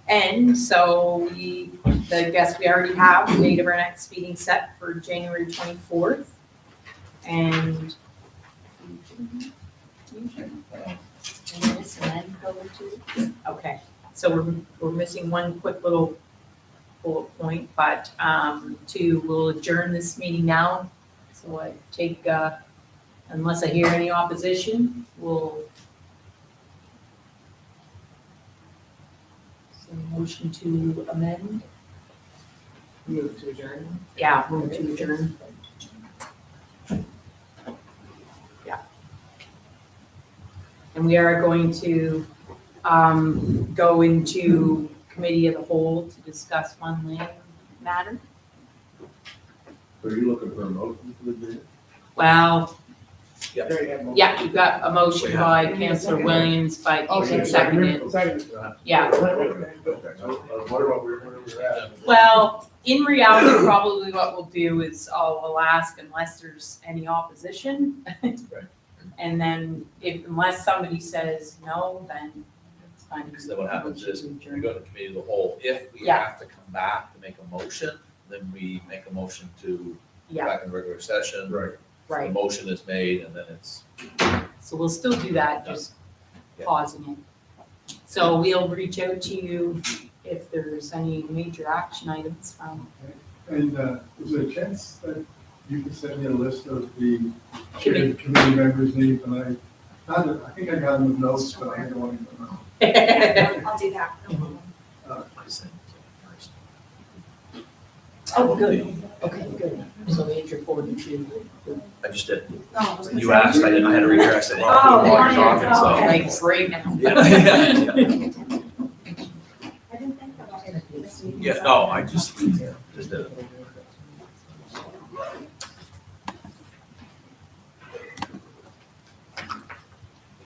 end, so I guess we already have the date of our next meeting set for January 24th. And okay, so we're missing one quick little bullet point, but we'll adjourn this meeting now. So I take, unless I hear any opposition, we'll motion to amend. Move to adjourn. Yeah, move to adjourn. Yeah. And we are going to go into committee of the whole to discuss one land matter. So are you looking for a motion for the day? Well, There you go. yeah, you've got a motion by Councillor Williams, by Ethan seconded. Yeah. What about where we're at? Well, in reality, probably what we'll do is we'll ask unless there's any opposition. And then unless somebody says no, then it's fine. Because then what happens is, we go to committee of the whole, if we Yeah. have to come back to make a motion, then we make a motion to go Yeah, back in regular session. Right. The right. motion is made, and then it's, So we'll still do that, just Yeah. pausing it. So we'll reach out to you if there's any major action items from. And is there a chance that you could send me a list of the Committee. committee members' names, and I think I got them with notes, but I don't want to know. I'll do that. No problem. I sent it first. Oh, good. Okay, good. So major forward to. I just did. No, I was gonna You say- asked, I didn't, I had to read it, I said, Oh, well, while you're okay. talking, so. Like right now. Yeah. I didn't think about it. Yeah, no, I just,